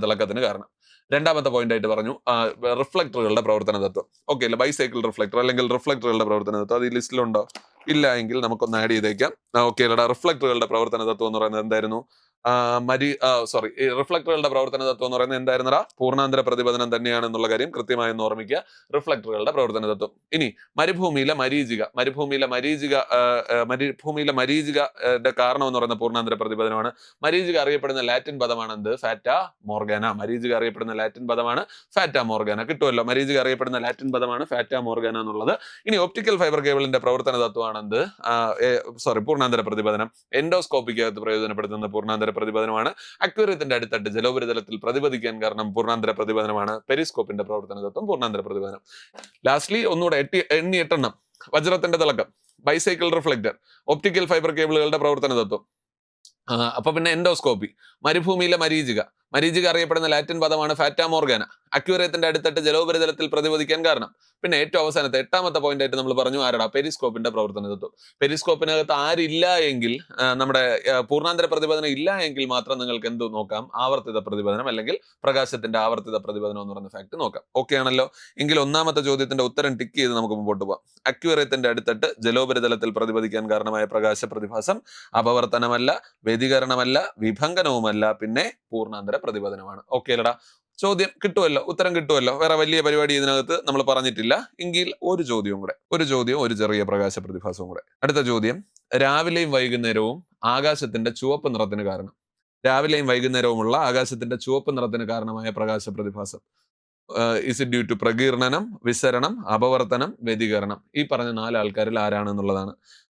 തിളക്കത്തിന് കാരണം. 2ാമത്തെ പോയിന്റ് ആയിട്ട് പറഞ്ഞു റിഫ്ലക്ടറുകളുടെ പ്രവർത്തന തത്വം. ഓക്കെ അല്ലെ? ബൈസൈക്കിൾ റിഫ്ലക്ടർ അല്ലെങ്കിൽ റിഫ്ലക്ടറുകളുടെ പ്രവർത്തന തത്വം. അത് ഈ ലിസ്റ്റിലുണ്ടോ? ഇല്ല എങ്കിൽ നമുക്കൊന്ന് ആഡ് ചെയ്തേക്കാം. ഓക്കെ അല്ലടാ? റിഫ്ലക്ടറുകളുടെ പ്രവർത്തന തത്വം എന്ന് പറയുന്നത് എന്തായിരുന്നു? റിഫ്ലക്ടറുകളുടെ പ്രവർത്തന തത്വം എന്ന് പറയുന്നത് എന്തായിരുന്നടാ? പൂർണ്ണാന്തര പ്രതിപതനം തന്നെയാണെന്നുള്ള കാര്യം കൃത്യമായി ഒന്ന് ഓർമ്മിക്കുക. റിഫ്ലക്ടറുകളുടെ പ്രവർത്തന തത്വം. ഇനി മരുഭൂമിയിലെ മരീചിക കാരണം എന്ന് പറയുന്ന പൂർണ്ണാന്തര പ്രതിപതനമാണ്. മരീചിക അറിയപ്പെടുന്ന ലാറ്റിൻ പദമാണ് എന്ത്? ഫാറ്റ മോർഗാന. കിട്ടുമല്ലോ? മരീചിക അറിയപ്പെടുന്ന ലാറ്റിൻ പദമാണ് ഫാറ്റ മോർഗാന എന്നുള്ളത്. ഇനി ഒപ്റ്റിക്കൽ ഫൈബർ കേബിളിന്റെ പ്രവർത്തന തത്വമാണ് എന്ത്? പൂർണ്ണാന്തര പ്രതിപതനം. എൻഡോസ്കോപ്പിക്കകത്ത് പ്രയോജനപ്പെടുത്തുന്ന പൂർണ്ണാന്തര പൂർണ്ണാന്തര പ്രതിപതനമാണ്. അക്വേറിയത്തിന്റെ അടിത്തട്ട് ജലോപരിതലത്തിൽ പ്രതിപദിക്കാൻ കാരണം പൂർണ്ണാന്തര പ്രതിപതനമാണ്. പെരിസ്കോപ്പിന്റെ പ്രവർത്തന തത്വം പൂർണ്ണാന്തര പ്രതിപതനം. ലാസ്റ്റ്ലി ഒന്നുകൂടെ എണ്ണി 8 വജ്രത്തിന്റെ തിളക്കം, ബൈസൈക്കിൾ റിഫ്ലക്ടർ, ഒപ്റ്റിക്കൽ ഫൈബർ കേബിളുകളുടെ പ്രവർത്തന തത്വം. അപ്പൊ പിന്നെ എൻഡോസ്കോപ്പി, മരുഭൂമിയിലെ മരീചിക. മരീചിക അറിയപ്പെടുന്ന ലാറ്റിൻ പദമാണ് ഫാറ്റ മോർഗാന. അക്വേറിയത്തിന്റെ അടിത്തട്ട് ജലോപരിതലത്തിൽ പ്രതിപദിക്കാൻ കാരണം. പിന്നെ ഏറ്റവും അവസാനത്തെ 8ാമത്തെ പോയിന്റ് ആയിട്ട് നമ്മൾ പറഞ്ഞു ആരടാ, പെരിസ്കോപ്പിന്റെ പ്രവർത്തന തത്വം. പെരിസ്കോപ്പിനകത്ത് ആരില്ല എങ്കിൽ, നമ്മുടെ പൂർണ്ണാന്തര പ്രതിപതനം ഇല്ല എങ്കിൽ മാത്രം നിങ്ങൾക്ക് എന്ത് നോക്കാം, ആവർത്തിത പ്രതിപതനം അല്ലെങ്കിൽ പ്രകാശത്തിന്റെ ആവർത്തിത പ്രതിപതനം എന്ന് പറയുന്ന ഫാക്ട് നോക്കാം. ഓക്കെ ആണല്ലോ? എങ്കിൽ 1ാമത്തെ ചോദ്യത്തിന്റെ ഉത്തരം ടിക്ക് ചെയ്ത് നമുക്ക് മുമ്പോട്ട് പോകാം. അക്വേറിയത്തിന്റെ അടിത്തട്ട് ജലോപരിതലത്തിൽ പ്രതിപദിക്കാൻ കാരണമായ പ്രകാശ പ്രതിഭാസം അപവർത്തനമല്ല, വ്യതികരണമല്ല, വിഭംഗനവുമല്ല, പിന്നെ പൂർണ്ണാന്തര പ്രതിപതനമാണ്. ഓക്കെ അല്ലടാ? ചോദ്യം കിട്ടുമല്ലോ, ഉത്തരം കിട്ടുമല്ലോ. വേറെ വലിയ പരിപാടി ഇതിനകത്ത് നമ്മൾ പറഞ്ഞിട്ടില്ല. എങ്കിൽ ഒരു ചോദ്യവും കൂടെ, ഒരു ചെറിയ പ്രകാശ പ്രതിഭാസവും കൂടെ. അടുത്ത ചോദ്യം, രാവിലെയും വൈകുന്നേരവും ആകാശത്തിന്റെ ചുവപ്പ് നിറത്തിന് കാരണം. രാവിലെയും വൈകുന്നേരവുമുള്ള ആകാശത്തിന്റെ ചുവപ്പ് നിറത്തിന് കാരണമായ പ്രകാശ പ്രതിഭാസം. ഇസ് ഇറ്റ് ഡ്യൂ ടു പ്രകീർണനം, വിസരണം, അപവർത്തനം, വ്യതികരണം? ഈ പറഞ്ഞ 4 ആൾക്കാരിൽ ആരാണെന്നുള്ളതാണ്.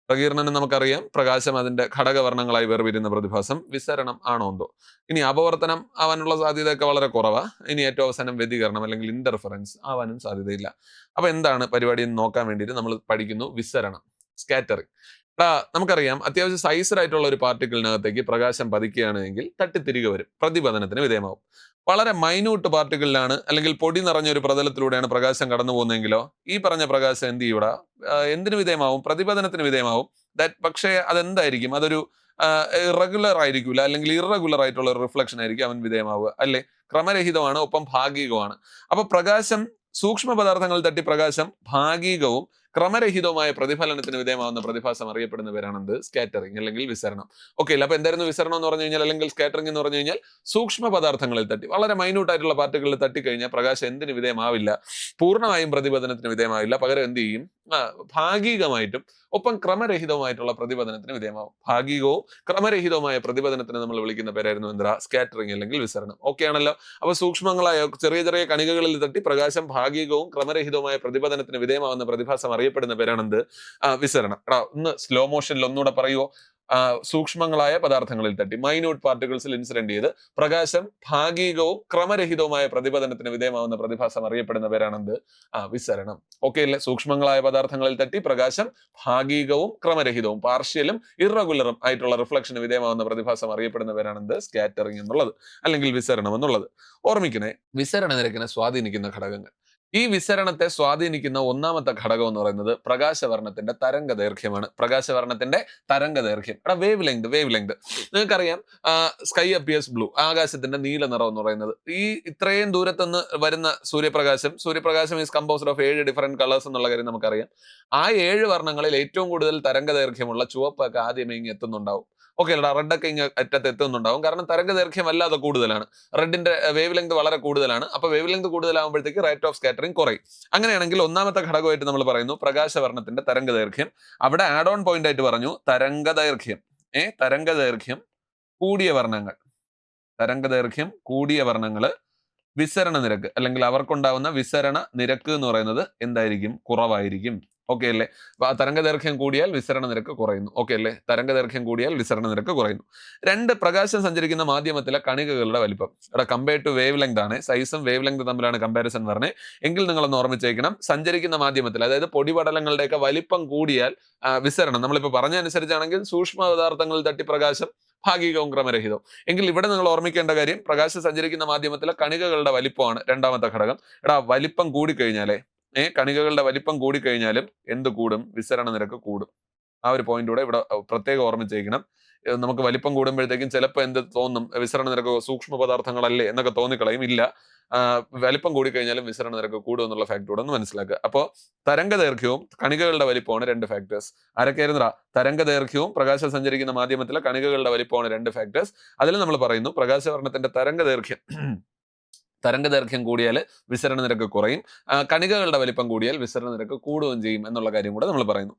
പ്രകീർണനം നമുക്കറിയാം, പ്രകാശം അതിന്റെ ഘടകവർണ്ണങ്ങളായി വേർപിരിയുന്ന പ്രതിഭാസം. വിസരണം ആണോ എന്തോ. ഇനി അപവർത്തനം ആവാനുള്ള സാധ്യതയൊക്കെ വളരെ കുറവാ. ഇനി ഏറ്റവും അവസാനം വ്യതികരണം അല്ലെങ്കിൽ ഇന്റർഫറൻസ് ആവാനും സാധ്യതയില്ല. അപ്പൊ എന്താണ് പരിപാടി എന്ന് നോക്കാൻ വേണ്ടിയിട്ട് നമ്മൾ പഠിക്കുന്നു വിസരണം, സ്കാറ്ററിംഗ്. നമുക്കറിയാം, അത്യാവശ്യം സൈസ്ഡ് ആയിട്ടുള്ള ഒരു പാർട്ടിക്കിളിനകത്തേക്ക് പ്രകാശം പതിക്കുകയാണെങ്കിൽ തട്ടിത്തിരികെ വരും, പ്രതിപതനത്തിന് വിധേയമാവും. വളരെ മൈന്യൂട്ട് പാർട്ടിക്കിളിലാണ് അല്ലെങ്കിൽ പൊടി നിറഞ്ഞ ഒരു പ്രതലത്തിലൂടെയാണ് പ്രകാശം കടന്നു പോകുന്നതെങ്കിലോ ഈ പറഞ്ഞ പ്രകാശം എന്ത് ചെയ്യൂടാ, എന്തിനു വിധേയമാവും? പ്രതിപതനത്തിന് വിധേയമാവും. പക്ഷേ അതെന്തായിരിക്കും? അതൊരു ഇറഗുലർ ആയിരിക്കില്ല, അല്ലെങ്കിൽ ഇറഗുലർ ആയിട്ടുള്ള ഒരു റിഫ്ലക്ഷൻ ആയിരിക്കും അവൻ വിധേയമാവുക, അല്ലെ? ക്രമരഹിതമാണ്, ഒപ്പം ഭാഗികവുമാണ്. അപ്പൊ പ്രകാശം, സൂക്ഷ്മ പദാർത്ഥങ്ങൾ തട്ടി പ്രകാശം ഭാഗികവും ക്രമരഹിതവുമായ പ്രതിഫലനത്തിന് വിധേയമാവുന്ന പ്രതിഭാസം അറിയപ്പെടുന്ന പേരാണെന്ത്? സ്കാറ്ററിംഗ് അല്ലെങ്കിൽ വിസരണം. ഓക്കെ അല്ല? അപ്പൊ എന്തായിരുന്നു വിസരണം എന്ന് പറഞ്ഞു കഴിഞ്ഞാൽ, അല്ലെങ്കിൽ സ്കാറ്ററിംഗ് എന്ന് പറഞ്ഞു കഴിഞ്ഞാൽ, സൂക്ഷ്മ പദാർത്ഥങ്ങളിൽ തട്ടി, വളരെ മൈന്യൂട്ട് ആയിട്ടുള്ള പാർട്ടികളിൽ തട്ടിക്കഴിഞ്ഞാൽ പ്രകാശം എന്തിന് വിധേയമാവില്ല? പൂർണ്ണമായും പ്രതിപതനത്തിന് വിധേയമാവില്ല. പകരം എന്ത് ചെയ്യും? ഭാഗികമായിട്ടും ഒപ്പം ക്രമരഹിതവുമായിട്ടുള്ള പ്രതിപതനത്തിന് വിധേയമാവും. ഭാഗികവും ക്രമരഹിതവുമായ പ്രതിപതനത്തിന് നമ്മൾ വിളിക്കുന്ന പേരായിരുന്നു എന്താ? സ്കാറ്ററിംഗ് അല്ലെങ്കിൽ വിസരണം. ഓക്കെ ആണല്ലോ? അപ്പൊ സൂക്ഷ്മങ്ങളായ ചെറിയ ചെറിയ കണികകളിൽ തട്ടി പ്രകാശം ഭാഗികവും ക്രമരഹിതവുമായ പ്രതിപതനത്തിന് വിധേയമാവുന്ന പ്രതിഭാസം അറിയപ്പെടുന്ന പേരാണെന്ത്? വിസരണം. ഒന്ന് സ്ലോ മോഷനിൽ ഒന്നുകൂടെ പറയുമോ? സൂക്ഷ്മങ്ങളായ പദാർത്ഥങ്ങളിൽ തട്ടി, മൈന്യൂട്ട് പാർട്ടിക്കിൾസിൽ ഇൻസിഡന്റ് ചെയ്ത് പ്രകാശം ഭാഗികവും ക്രമരഹിതവുമായ പ്രതിപതനത്തിന് വിധേയമാവുന്ന പ്രതിഭാസം അറിയപ്പെടുന്ന പേരാണെന്ത്? വിസരണം. ഓക്കെ അല്ലേ? സൂക്ഷ്മങ്ങളായ പദാർത്ഥങ്ങളിൽ തട്ടി പ്രകാശം ഭാഗികവും ക്രമരഹിതവും, പാർഷ്യലും ഇറഗുലറും ആയിട്ടുള്ള റിഫ്ലക്ഷന് വിധേയമാവുന്ന പ്രതിഭാസം അറിയപ്പെടുന്ന പേരാണെന്ത്? സ്കാറ്ററിംഗ് എന്നുള്ളത് അല്ലെങ്കിൽ വിസരണം എന്നുള്ളത്. ഓർമ്മിക്കണേ, വിസരണ നിരക്കിനെ സ്വാധീനിക്കുന്ന ഘടകങ്ങൾ. ഈ വിസരണത്തെ സ്വാധീനിക്കുന്ന 1ാമത്തെ ഘടകം എന്ന് പറയുന്നത് പ്രകാശവർണ്ണത്തിന്റെ തരംഗ ദൈർഘ്യമാണ്. പ്രകാശവർണ്ണത്തിന്റെ തരംഗ ദൈർഘ്യം. Wave length. നിങ്ങൾക്കറിയാം, സ്കൈ അപ്പിയേഴ്സ് ബ്ലൂ, ആകാശത്തിന്റെ നീല നിറം എന്ന് പറയുന്നത്. ഈ ഇത്രയും ദൂരത്തുനിന്ന് വരുന്ന സൂര്യപ്രകാശം is composed of 7 different colours എന്നുള്ള കാര്യം നമുക്കറിയാം. ആ 7 വർണ്ണങ്ങളിൽ ഏറ്റവും കൂടുതൽ തരംഗ ദൈർഘ്യമുള്ള ചുവപ്പൊക്കെ ആദ്യമേ ഇങ്ങ് എത്തുന്നുണ്ടാവും. ഓക്കെ അല്ല? റെഡൊക്കെ ഇങ്ങ് അറ്റത്ത് എത്തുന്നുണ്ടാവും. കാരണം തരംഗ ദൈർഘ്യം വല്ലാതെ കൂടുതലാണ്, റെഡിന്റെ വേവ് ലെങ്ത് വളരെ കൂടുതലാണ്. അപ്പൊ വേവ് ലെങ്ത് കൂടുതലാകുമ്പോഴത്തേക്ക് റേറ്റ് ഓഫ് സ്കാറ്ററിംഗ് കുറയും. അങ്ങനെയാണെങ്കിൽ 1ാമത്തെ ഘടകമായിട്ട് നമ്മൾ പറയുന്നു പ്രകാശവർണ്ണത്തിന്റെ തരംഗ ദൈർഘ്യം. അവിടെ ആഡ് ഓൺ പോയിന്റ് ആയിട്ട് പറഞ്ഞു തരംഗ ദൈർഘ്യം. കൂടിയ വർണ്ണങ്ങൾ, തരംഗ ദൈർഘ്യം കൂടിയ വർണ്ണങ്ങള് വിസരണ നിരക്ക് അല്ലെങ്കിൽ അവർക്കുണ്ടാവുന്ന വിസരണ നിരക്ക് എന്ന് പറയുന്നത് എന്തായിരിക്കും? കുറവായിരിക്കും. ഓക്കെ അല്ലേ? തരംഗ ദൈർഘ്യം കൂടിയാൽ വിസരണ നിരക്ക് കുറയുന്നു. ഓക്കെ അല്ലേ? തരംഗ ദൈർഘ്യം കൂടിയാൽ വിസരണ നിരക്ക് കുറയുന്നു. 2, പ്രകാശം സഞ്ചരിക്കുന്ന മാധ്യമത്തിലെ കണികകളുടെ വലിപ്പം. ഇവിടെ കമ്പയർ ടു വേവ് ലെങ്ത് ആണ്, സൈസും വേവ് ലെങ്ത് തമ്മിലാണ് കമ്പാരിസൺ പറഞ്ഞത്. എങ്കിൽ നിങ്ങളൊന്ന് ഓർമ്മിച്ചേക്കണം, സഞ്ചരിക്കുന്ന മാധ്യമത്തിൽ, അതായത് പൊടിപടലങ്ങളുടെയൊക്കെ വലിപ്പം കൂടിയാൽ വിസരണം, നമ്മളിപ്പോൾ പറഞ്ഞ അനുസരിച്ചാണെങ്കിൽ സൂക്ഷ്മ പദാർത്ഥങ്ങളിൽ തട്ടി പ്രകാശം ഭാഗികവും ക്രമരഹിതവും. എങ്കിൽ ഇവിടെ നിങ്ങൾ ഓർമ്മിക്കേണ്ട കാര്യം, പ്രകാശം സഞ്ചരിക്കുന്ന മാധ്യമത്തിലെ കണികകളുടെ വലിപ്പമാണ് 2ാമത്തെ ഘടകം. വലിപ്പം കൂടിക്കഴിഞ്ഞാലേ, കണികകളുടെ വലിപ്പം കൂടിക്കഴിഞ്ഞാലും എന്ത് കൂടും? വിസരണ നിരക്ക് കൂടും. ആ ഒരു പോയിന്റ് കൂടെ ഇവിടെ പ്രത്യേകം ഓർമ്മിച്ചേക്കണം. നമുക്ക് വലിപ്പം കൂടുമ്പോഴത്തേക്കും ചിലപ്പോൾ എന്ത് തോന്നും? വിസരണ നിരക്ക് സൂക്ഷ്മ പദാർത്ഥങ്ങളല്ലേ എന്നൊക്കെ തോന്നിക്കളയും. ഇല്ല, വലിപ്പം കൂടിക്കഴിഞ്ഞാലും വിസരണ നിരക്ക് കൂടും എന്നുള്ള ഫാക്ട് കൂടെ ഒന്ന് മനസ്സിലാക്കുക. അപ്പോൾ തരംഗ ദൈർഘ്യവും കണികകളുടെ വലിപ്പമാണ് 2 ഫാക്ടേഴ്സ്. ആരൊക്കെയായിരുന്നാ? തരംഗ ദൈർഘ്യവും പ്രകാശം സഞ്ചരിക്കുന്ന മാധ്യമത്തിലെ കണികകളുടെ വലിപ്പമാണ് 2 ഫാക്ടേഴ്സ്. അതിൽ നമ്മൾ പറയുന്നു പ്രകാശവർണ്ണത്തിന്റെ തരംഗ ദൈർഘ്യം കൂടിയാൽ വിസരണ നിരക്ക് കുറയും, കണികകളുടെ വലിപ്പം കൂടിയാൽ വിസരണ നിരക്ക് കൂടുകയും ചെയ്യും എന്നുള്ള കാര്യം കൂടെ നമ്മൾ പറയുന്നു.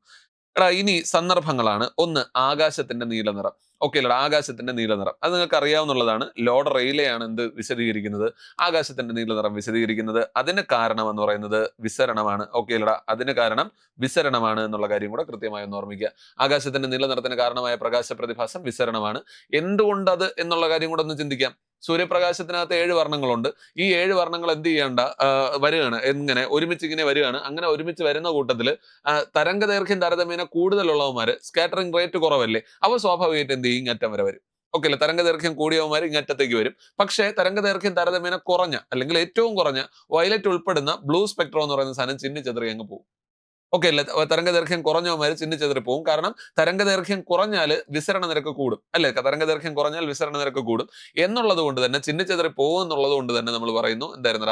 എടാ ഇനി സന്ദർഭങ്ങളാണ്. ഒന്ന് ആകാശത്തിന്റെ നീലനിറം. ഓക്കെ അല്ലടാ, ആകാശത്തിന്റെ നീലനിറം അത് നിങ്ങൾക്ക് അറിയാവുന്നതാണ്. ലോർഡ് റെയ്ലെയാണ് എന്ത് വിശദീകരിക്കുന്നത്, ആകാശത്തിന്റെ നീലനിറം വിശദീകരിക്കുന്നത്. അതിന് കാരണം എന്ന് പറയുന്നത് വിസരണമാണ്. ഓക്കെ അല്ലടാ, അതിന് കാരണം വിസരണമാണ് എന്നുള്ള കാര്യം കൂടെ കൃത്യമായി ഒന്ന് ഓർമ്മിക്കുക. ആകാശത്തിന്റെ നീലനിറത്തിന് കാരണമായ പ്രകാശ പ്രതിഭാസം വിസരണമാണ്. എന്തുകൊണ്ടത് എന്നുള്ള കാര്യം കൂടെ ഒന്ന് ചിന്തിക്കാം. സൂര്യപ്രകാശത്തിനകത്ത് 7 വർണ്ണങ്ങളുണ്ട്. ഈ 7 വർണ്ണങ്ങൾ എന്ത് ചെയ്യേണ്ട വരികയാണ്, എങ്ങനെ ഒരുമിച്ച് ഇങ്ങനെ വരികയാണ്. അങ്ങനെ ഒരുമിച്ച് വരുന്ന കൂട്ടത്തിൽ തരംഗ ദൈർഘ്യം താരതമ്യേന കൂടുതലുള്ളവന്മാര് സ്കാറ്ററിംഗ് റേറ്റ് കുറവല്ലേ, അവ സ്വാഭാവികമായിട്ട് എന്ത് ചെയ്യും, ഇങ്ങറ്റം വരെ വരും. ഓക്കെ അല്ലേ, തരംഗ ദൈർഘ്യം കൂടിയവന്മാർ ഇങ്ങറ്റത്തേക്ക് വരും. പക്ഷേ തരംഗ ദൈർഘ്യം താരതമ്യേന കുറഞ്ഞ അല്ലെങ്കിൽ ഏറ്റവും കുറഞ്ഞ വയലറ്റ് ഉൾപ്പെടുന്ന ബ്ലൂ സ്പെക്ട്രം എന്ന് പറയുന്ന സാധനം ചിന്നിച്ചെതറി അങ്ങ് പോകും. ഓക്കെ അല്ലേ, തരംഗ ദൈർഘ്യം കുറഞ്ഞവന്മാർ ചിന്നിച്ചെതറി പോകും. കാരണം തരംഗ ദൈർഘ്യം കുറഞ്ഞാൽ വിസരണ നിരക്ക് കൂടും അല്ലേ, തരംഗ ദൈർഘ്യം കുറഞ്ഞാൽ വിസരണ നിരക്ക് കൂടും എന്നുള്ളത് കൊണ്ട് തന്നെ ചിന്നിച്ചെതറി പോകും എന്നുള്ളത് കൊണ്ട് തന്നെ നമ്മൾ പറയുന്നു എന്തായിരുന്നു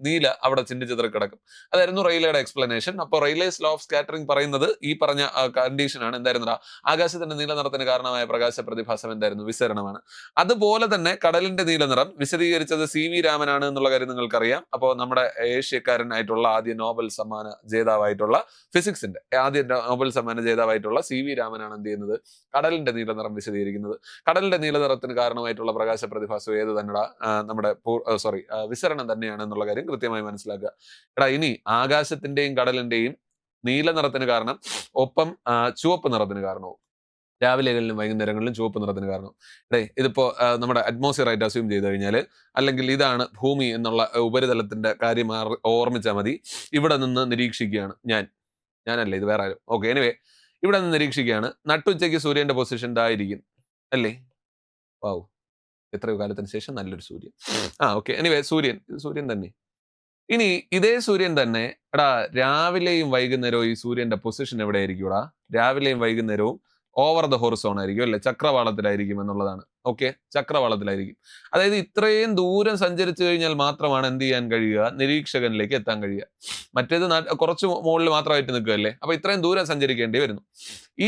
നീല അവിടെ ചിന്നിച്ചെതറി കിടക്കും. അതായിരുന്നു റെയിലയുടെ എക്സ്പ്ലനേഷൻ. അപ്പോൾ റെയിലേസ് ലോ ഓഫ് സ്കാറ്ററിംഗ് പറയുന്നത് ഈ പറഞ്ഞ കണ്ടീഷനാണ്. എന്തായിരുന്നു, ആകാശത്തിന്റെ നീല നിറത്തിന് കാരണമായ പ്രകാശ പ്രതിഭാസം എന്തായിരുന്നു, വിസരണമാണ്. അതുപോലെ തന്നെ കടലിന്റെ നീലനിറം വിശദീകരിച്ചത് CV രാമനാണ് എന്നുള്ള കാര്യം നിങ്ങൾക്കറിയാം. അപ്പോൾ നമ്മുടെ ഏഷ്യക്കാരനായിട്ടുള്ള ആദ്യ നോബൽ സമ്മാന ജേതാവായിട്ടുള്ള ഫിസിക്സിന്റെ ആദ്യ നോബൽ സമ്മാന ജേതാവായിട്ടുള്ള CV രാമനാണ് എന്ത് ചെയ്യുന്നത്, കടലിന്റെ നീലനിറം വിശദീകരിക്കുന്നത്. കടലിന്റെ നീലനിറത്തിന് കാരണമായിട്ടുള്ള പ്രകാശ പ്രതിഭാസം ഏത് തന്നെടാ, നമ്മുടെ വിസരണം തന്നെയാണ് എന്നുള്ള കാര്യം കൃത്യമായി മനസ്സിലാക്കുക. എടാ ഇനി ആകാശത്തിന്റെയും കടലിന്റെയും നീലനിറത്തിന് കാരണം ഒപ്പം ചുവപ്പ് നിറത്തിന് കാരണവും രാവിലെകളിലും വൈകുന്നേരങ്ങളിലും ചുവപ്പ് നിറത്തിന് കാരണം. ഇതിപ്പോ നമ്മുടെ അറ്റ്മോസ്ഫിയർ ആയിട്ട് അസ്യൂം ചെയ്ത് കഴിഞ്ഞാൽ, അല്ലെങ്കിൽ ഇതാണ് ഭൂമി എന്നുള്ള ഉപരിതലത്തിന്റെ കാര്യം ഓർമ്മിച്ചാൽ മതി. ഇവിടെ നിന്ന് നിരീക്ഷിക്കുകയാണ് ഞാനല്ലേ, ഇത് വേറെ ആരും. ഓക്കെ, എനിവേ ഇവിടെ നിന്ന് നിരീക്ഷിക്കുകയാണ്. നട്ടുച്ചയ്ക്ക് സൂര്യന്റെ പൊസിഷൻ ഇതായിരിക്കും അല്ലേ. വാവ്, എത്രയോ കാലത്തിന് ശേഷം നല്ലൊരു സൂര്യൻ. ഓക്കെ, എനിവേ സൂര്യൻ തന്നെ. ഇനി ഇതേ സൂര്യൻ തന്നെ എടാ രാവിലെയും വൈകുന്നേരവും ഈ സൂര്യന്റെ പൊസിഷൻ എവിടെ ആയിരിക്കും എടാ, രാവിലെയും വൈകുന്നേരവും ഓവർ ദ ഹൊറിസോൺ ആയിരിക്കും അല്ലെ, ചക്രവാളത്തിലായിരിക്കും എന്നുള്ളതാണ്. ഓക്കെ, ചക്രവാളത്തിലായിരിക്കും. അതായത് ഇത്രയും ദൂരം സഞ്ചരിച്ചു കഴിഞ്ഞാൽ മാത്രമാണ് എന്ത് ചെയ്യാൻ കഴിയുക, നിരീക്ഷകനിലേക്ക് എത്താൻ കഴിയുക. മറ്റേത് കുറച്ച് മുകളിൽ മാത്രമായിട്ട് നിൽക്കുകയല്ലേ, അപ്പൊ ഇത്രയും ദൂരം സഞ്ചരിക്കേണ്ടി വരുന്നു.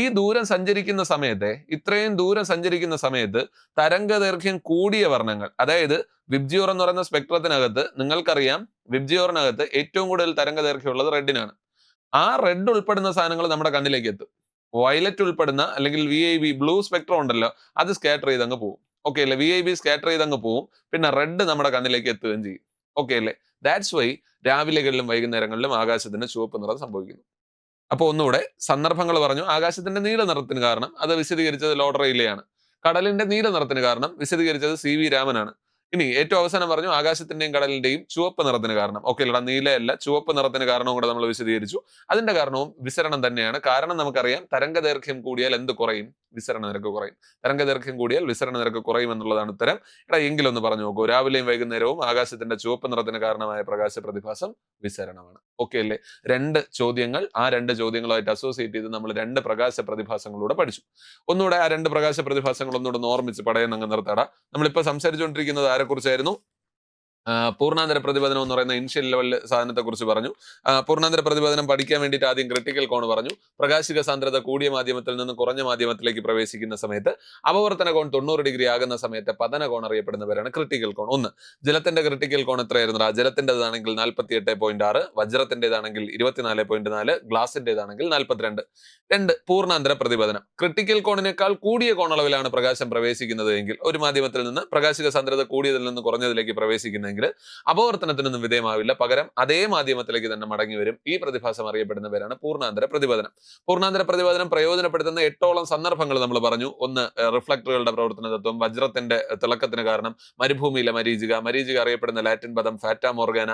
ഈ ദൂരം സഞ്ചരിക്കുന്ന സമയത്തെ ഇത്രയും ദൂരം സഞ്ചരിക്കുന്ന സമയത്ത് തരംഗ ദൈർഘ്യം കൂടിയ വർണ്ണങ്ങൾ, അതായത് വിബ്ജിയോർ എന്ന് പറയുന്ന സ്പെക്ട്രത്തിനകത്ത് നിങ്ങൾക്കറിയാം, വിബ്ജിയോറിനകത്ത് ഏറ്റവും കൂടുതൽ തരംഗ ദൈർഘ്യം ഉള്ളത് റെഡിനാണ്. ആ റെഡ് ഉൾപ്പെടുന്ന സാധനങ്ങൾ നമ്മുടെ കണ്ണിലേക്ക് എത്തും. വയലറ്റ് ഉൾപ്പെടുന്ന അല്ലെങ്കിൽ VIB ബ്ലൂ സ്പെക്ട്രം ഉണ്ടല്ലോ, അത് സ്കാറ്റർ ചെയ്ത് അങ്ങ് പോകും. ഓക്കെ അല്ലേ, VIB സ്കാറ്റർ ചെയ്ത് അങ്ങ് പോകും. പിന്നെ റെഡ് നമ്മുടെ കണ്ണിലേക്ക് എത്തുകയും ചെയ്യും. ഓക്കെ അല്ലേ, ദാറ്റ്സ് വൈ രാവിലെകളിലും വൈകുന്നേരങ്ങളിലും ആകാശത്തിന് ചുവപ്പ് നിറം സംഭവിക്കുന്നു. അപ്പോൾ ഒന്നുകൂടെ സന്ദർഭങ്ങൾ പറഞ്ഞു. ആകാശത്തിന്റെ നീല നിറത്തിന് കാരണം അത് വിശദീകരിച്ചത് ലോർഡ് റെയ്ലെയാണ്. കടലിന്റെ നീല നിറത്തിന് കാരണം വിശദീകരിച്ചത് CV രാമനാണ്. ഇനി ഏറ്റവും അവസാനം പറഞ്ഞു ആകാശത്തിന്റെയും കടലിന്റെയും ചുവപ്പ് നിറത്തിന് കാരണം. ഓക്കെ അല്ലടാ, നീലയല്ല, ചുവപ്പ് നിറത്തിന് കാരണവും കൂടെ നമ്മൾ വിശദീകരിച്ചു. അതിന്റെ കാരണവും വിസരണം തന്നെയാണ്. കാരണം നമുക്കറിയാം തരംഗ ദൈർഘ്യം കൂടിയാൽ എന്ത് കുറയും, വിസരണ നിരക്ക് കുറയും. തരംഗ ദൈർഘ്യം കൂടിയാൽ വിസരണ നിരക്ക് കുറയും എന്നുള്ളതാണ് ഉത്തരം. എങ്കിലൊന്ന് പറഞ്ഞു നോക്കൂ, രാവിലെയും വൈകുന്നേരവും ആകാശത്തിന്റെ ചുവപ്പ് നിറത്തിന് കാരണമായ പ്രകാശ പ്രതിഭാസം വിസരണമാണ്. ഓക്കെ അല്ലേ, 2 ചോദ്യങ്ങൾ, ആ 2 ചോദ്യങ്ങളുമായിട്ട് അസോസിയേറ്റ് ചെയ്ത് നമ്മൾ 2 പ്രകാശ പ്രതിഭാസങ്ങളൂടെ പഠിച്ചു. ഒന്നുകൂടെ ആ 2 പ്രകാശ പ്രതിഭാസങ്ങൾ ഒന്നുകൂടെ ഓർമ്മിച്ച് പടയെന്നങ്ങ് നിർത്താടാ. നമ്മളിപ്പോ സംസാരിച്ചുകൊണ്ടിരിക്കുന്നത് ആരെക്കുറിച്ചായിരുന്നു, പൂർണ്ണാന്തര പ്രതിപദനം എന്ന് പറയുന്ന ഇനിഷ്യൽ ലെവൽ സാധനത്തെ കുറിച്ച് പറഞ്ഞു. പൂർണ്ണാന്തര പ്രതിപദനം പഠിക്കാൻ വേണ്ടിയിട്ട് ആദ്യം ക്രിട്ടിക്കൽ കോൺ പറഞ്ഞു. പ്രകാശിക സാന്ദ്രത കൂടിയ മാധ്യമത്തിൽ നിന്ന് കുറഞ്ഞ മാധ്യമത്തിലേക്ക് പ്രവേശിക്കുന്ന സമയത്ത് അപവർത്തന കോൺ 90 ഡിഗ്രി ആകുന്ന സമയത്ത് പതന കോൺ അറിയപ്പെടുന്നവരാണ് ക്രിട്ടിക്കൽ കോൺ. ഒന്ന്, ജലത്തിന്റെ ക്രിട്ടിക്കൽ കോൺ എത്രയായിരുന്നു? ജലത്തിൻ്റെതാണെങ്കിൽ 48.6, വജ്രത്തിൻ്റെതാണെങ്കിൽ 24.4, ഗ്ലാസിൻ്റെതാണെങ്കിൽ 42. 2, പൂർണ്ണാന്തര പ്രതിപദനം. ക്രിട്ടിക്കൽ കോണിനേക്കാൾ കൂടിയ കോണളവിലാണ് പ്രകാശം പ്രവേശിക്കുന്നത് എങ്കിൽ, ഒരു മാധ്യമത്തിൽ നിന്ന് പ്രകാശിക സാന്ദ്രത കൂടിയതിൽ നിന്ന് കുറഞ്ഞതിലേക്ക് പ്രവേശിക്കുന്നെങ്കിൽ അപവർത്തനത്തിനൊന്നും വിധേയമാവില്ല, പകരം അതേ മാധ്യമത്തിലേക്ക് തന്നെ മടങ്ങി വരും. ഈ പ്രതിഭാസം അറിയപ്പെടുന്ന പേരാണ് പൂർണ്ണാന്തര പ്രതിപദനം. പൂർണ്ണാന്തര പ്രതിപദനം പ്രയോജനപ്പെടുത്തുന്ന 8ഓളം സന്ദർഭങ്ങൾ നമ്മൾ പറഞ്ഞു. ഒന്ന്, റിഫ്ലക്ടറുകളുടെ പ്രവർത്തന തത്വം, വജ്രത്തിന്റെ തിളക്കത്തിന് കാരണം, മരുഭൂമിയിലെ മരീചിക അറിയപ്പെടുന്ന ലാറ്റിൻ പദം ഫാറ്റ മോർഗാന,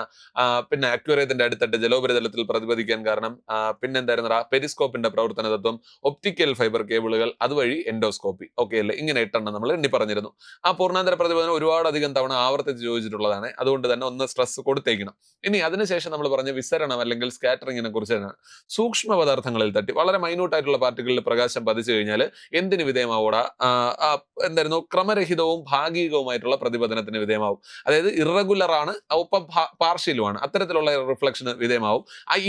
പിന്നെ അക്വേറിയത്തിന്റെ അടുത്തിട്ട് ജലോപരിതലത്തിൽ പ്രതിപദിക്കാൻ കാരണം, പിന്നെന്തായിരുന്നു പെരിസ്കോപ്പിന്റെ പ്രവർത്തന തത്വം, ഒപ്റ്റിക്കൽ ഫൈബർ കേബിളുകൾ, അതുവഴി എൻഡോസ്കോപ്പി. ഓക്കെ അല്ലേ, ഇങ്ങനെ 8 എണ്ണം നമ്മൾ എണ്ണി പറഞ്ഞിരുന്നു. ആ പൂർണ്ണാന്തര പ്രതിപദനം ഒരുപാടധികം തവണ ആവർത്തിച്ച് ചോദിച്ചിട്ടുള്ളതാണ്, അതുകൊണ്ട് തന്നെ ഒന്ന് സ്ട്രെസ് കൊടുത്തേക്കണം. ഇനി അതിനുശേഷം നമ്മൾ പറഞ്ഞ വിസരണം അല്ലെങ്കിൽ സ്കാറ്ററിങ്ങിനെ കുറിച്ചാണ്. സൂക്ഷ്മ പദാർത്ഥങ്ങളിൽ തട്ടി വളരെ മൈന്യൂട്ട് ആയിട്ടുള്ള പാർട്ടികളിൽ പ്രകാശം പതിച്ചു കഴിഞ്ഞാൽ എന്തിന് വിധേയമാവൂടാ, എന്തായിരുന്നു, ക്രമരഹിതവും ഭാഗികവുമായിട്ടുള്ള പ്രതിപദനത്തിന് വിധേയമാവും. അതായത് ഇറഗുലർ ആണ്, ഒപ്പം പാർഷ്യലുമാണ്, അത്തരത്തിലുള്ള റിഫ്ലക്ഷന് വിധേയമാവും.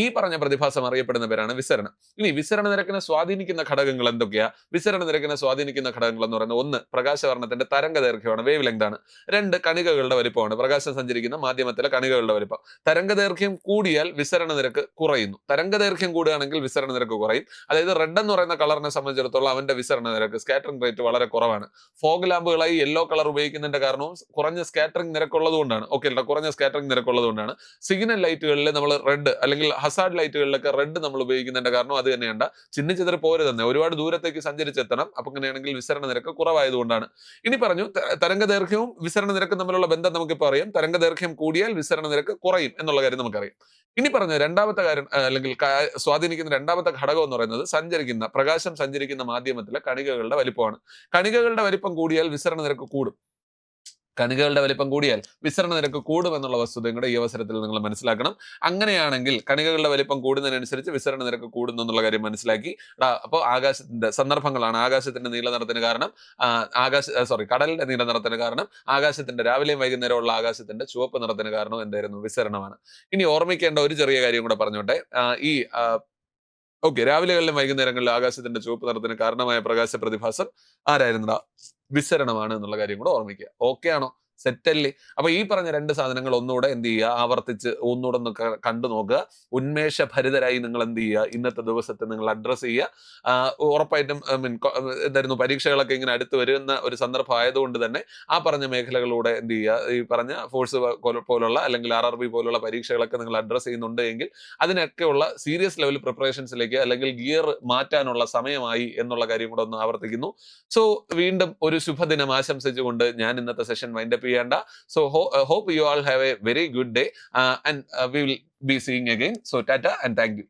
ഈ പറഞ്ഞ പ്രതിഭാസം അറിയപ്പെടുന്ന പേരാണ് വിസരണം. ഇനി വിസരണ നിരക്കിനെ സ്വാധീനിക്കുന്ന ഘടകങ്ങൾ എന്തൊക്കെയാ? വിസരണ നിരക്കിനെ സ്വാധീനിക്കുന്ന ഘടകങ്ങൾ എന്ന് പറയുന്നത്, 1, പ്രകാശവർണ്ണത്തിന്റെ തരംഗ ദൈർഘ്യമാണ്, വേവ് ലെങ്ത് ആണ്. 2, കണികകളുടെ വലിപ്പമാണ്. പ്രകാശ പ്രകാശം സഞ്ചരിക്കുന്ന മാധ്യമത്തിലെ കണികകളുടെ വലിപ്പം. തരംഗദൈർഘ്യം കൂടിയാൽ വിസരണ നിരക്ക് കുറയുന്നു. തരംഗദൈർഘ്യം കൂടുകയാണെങ്കിൽ വിസരണ നിരക്ക് കുറയും. അതായത് റെഡ് എന്ന് പറയുന്ന കളറിനെ സംബന്ധിച്ചിടത്തോളം അവന്റെ വിസരണ നിരക്ക്, സ്കാറ്ററിംഗ് റേറ്റ് വളരെ കുറവാണ്. ഫോഗ് ലാമ്പുകളായി യെല്ലോ കളർ ഉപയോഗിക്കുന്നതിന്റെ കാരണവും കുറഞ്ഞ സ്കാറ്ററിംഗ് നിരക്കുള്ളത് കൊണ്ടാണ്. ഓക്കെ, കുറഞ്ഞ സ്കാറ്ററിംഗ് നിരക്കുള്ളത് കൊണ്ടാണ്. സിഗ്നൽ ലൈറ്റുകളിൽ നമ്മൾ റെഡ് അല്ലെങ്കിൽ ഹസാർഡ് ലൈറ്റുകളിലൊക്കെ റെഡ് നമ്മൾ ഉപയോഗിക്കുന്നതിന്റെ കാരണം അത് തന്നെയാണ്. ചിന്നിച്ചിതറി പോരുതന്നെ, ഒരുപാട് ദൂരത്തേക്ക് സഞ്ചരിച്ചെത്തണം. അപ്പൊ അങ്ങനെയാണെങ്കിൽ വിസരണ നിരക്ക് കുറവായതുകൊണ്ടാണ്. ഇനി പറഞ്ഞു തരംഗദൈർഘ്യവും വിസരണ നിരക്കും തമ്മിലുള്ള ബന്ധം നമുക്കിപ്പോൾ അറിയാം. തരംഗദൈർഘ്യം കൂടിയാൽ വിസരണ നിരക്ക് കുറയും എന്നുള്ള കാര്യം നമുക്കറിയാം. ഇനി പറഞ്ഞ രണ്ടാമത്തെ കാര്യം അല്ലെങ്കിൽ സ്വാധീനിക്കുന്ന രണ്ടാമത്തെ ഘടകം എന്ന് പറയുന്നത് പ്രകാശം സഞ്ചരിക്കുന്ന മാധ്യമത്തിലെ കണികകളുടെ വലിപ്പമാണ്. കണികകളുടെ വലിപ്പം കൂടിയാൽ വിസരണ നിരക്ക് കൂടും. കണികകളുടെ വലിപ്പം കൂടിയാൽ വിസരണ നിരക്ക് കൂടുമെന്നുള്ള വസ്തുതയും കൂടെ ഈ അവസരത്തിൽ നിങ്ങൾ മനസ്സിലാക്കണം. അങ്ങനെയാണെങ്കിൽ കണികകളുടെ വലിപ്പം കൂടുന്നതിനനുസരിച്ച് വിസരണ നിരക്ക് കൂടുന്നു എന്നുള്ള കാര്യം മനസ്സിലാക്കി. അപ്പോൾ ആകാശത്തിന്റെ സന്ദർഭങ്ങളാണ്. ആകാശത്തിന്റെ നീല നിറത്തിന് കാരണം കടലിന്റെ നീല നിറത്തിന് കാരണം, ആകാശത്തിന്റെ രാവിലെയും വൈകുന്നേരമുള്ള ആകാശത്തിന്റെ ചുവപ്പ് നിറത്തിന് കാരണം എന്തായിരുന്നു? വിസരണമാണ്. ഇനി ഓർമ്മിക്കേണ്ട ഒരു ചെറിയ കാര്യം കൂടെ പറഞ്ഞോട്ടെ. രാവിലെകളിലും വൈകുന്നേരങ്ങളിലും ആകാശത്തിന്റെ ചുവപ്പ് നിറത്തിന് കാരണമായ പ്രകാശ പ്രതിഭാസം ആരായിരുന്നടാ? വിസരണമാണ് എന്നുള്ള കാര്യം കൂടെ ഓർമ്മിക്കുക. ഓക്കെ ആണോ? സെറ്റല്ലേ? അപ്പൊ ഈ പറഞ്ഞ രണ്ട് സാധനങ്ങൾ ഒന്നുകൂടെ എന്ത് ചെയ്യുക, ആവർത്തിച്ച് ഒന്നുകൂടെ ഒന്ന് കണ്ടു നോക്കുക. ഉന്മേഷഭരിതരായി നിങ്ങൾ എന്ത് ചെയ്യുക, ഇന്നത്തെ ദിവസത്തെ നിങ്ങൾ അഡ്രസ്സ് ചെയ്യുക. ഉറപ്പായിട്ടും എന്തായിരുന്നു, പരീക്ഷകളൊക്കെ ഇങ്ങനെ അടുത്ത് വരുന്ന ഒരു സന്ദർഭം ആയതുകൊണ്ട് തന്നെ ആ പറഞ്ഞ മേഖലകളിലൂടെ എന്ത് ചെയ്യുക, ഈ പറഞ്ഞ ഫോഴ്സ് പോലുള്ള അല്ലെങ്കിൽ RRB പോലുള്ള പരീക്ഷകളൊക്കെ നിങ്ങൾ അഡ്രസ്സ് ചെയ്യുന്നുണ്ട് എങ്കിൽ അതിനൊക്കെയുള്ള സീരിയസ് ലെവൽ പ്രിപ്പറേഷൻസിലേക്ക് അല്ലെങ്കിൽ ഗിയർ മാറ്റാനുള്ള സമയമായി എന്നുള്ള കാര്യം കൂടെ ഒന്ന് ആവർത്തിക്കുന്നു. സോ വീണ്ടും ഒരു ശുഭദിനം ആശംസിച്ചുകൊണ്ട് ഞാൻ ഇന്നത്തെ സെഷൻ വൈൻഡപ്പ് ചെയ്യേണ്ട. So hope you all have a very good day and we will be seeing again. So tata and thank you.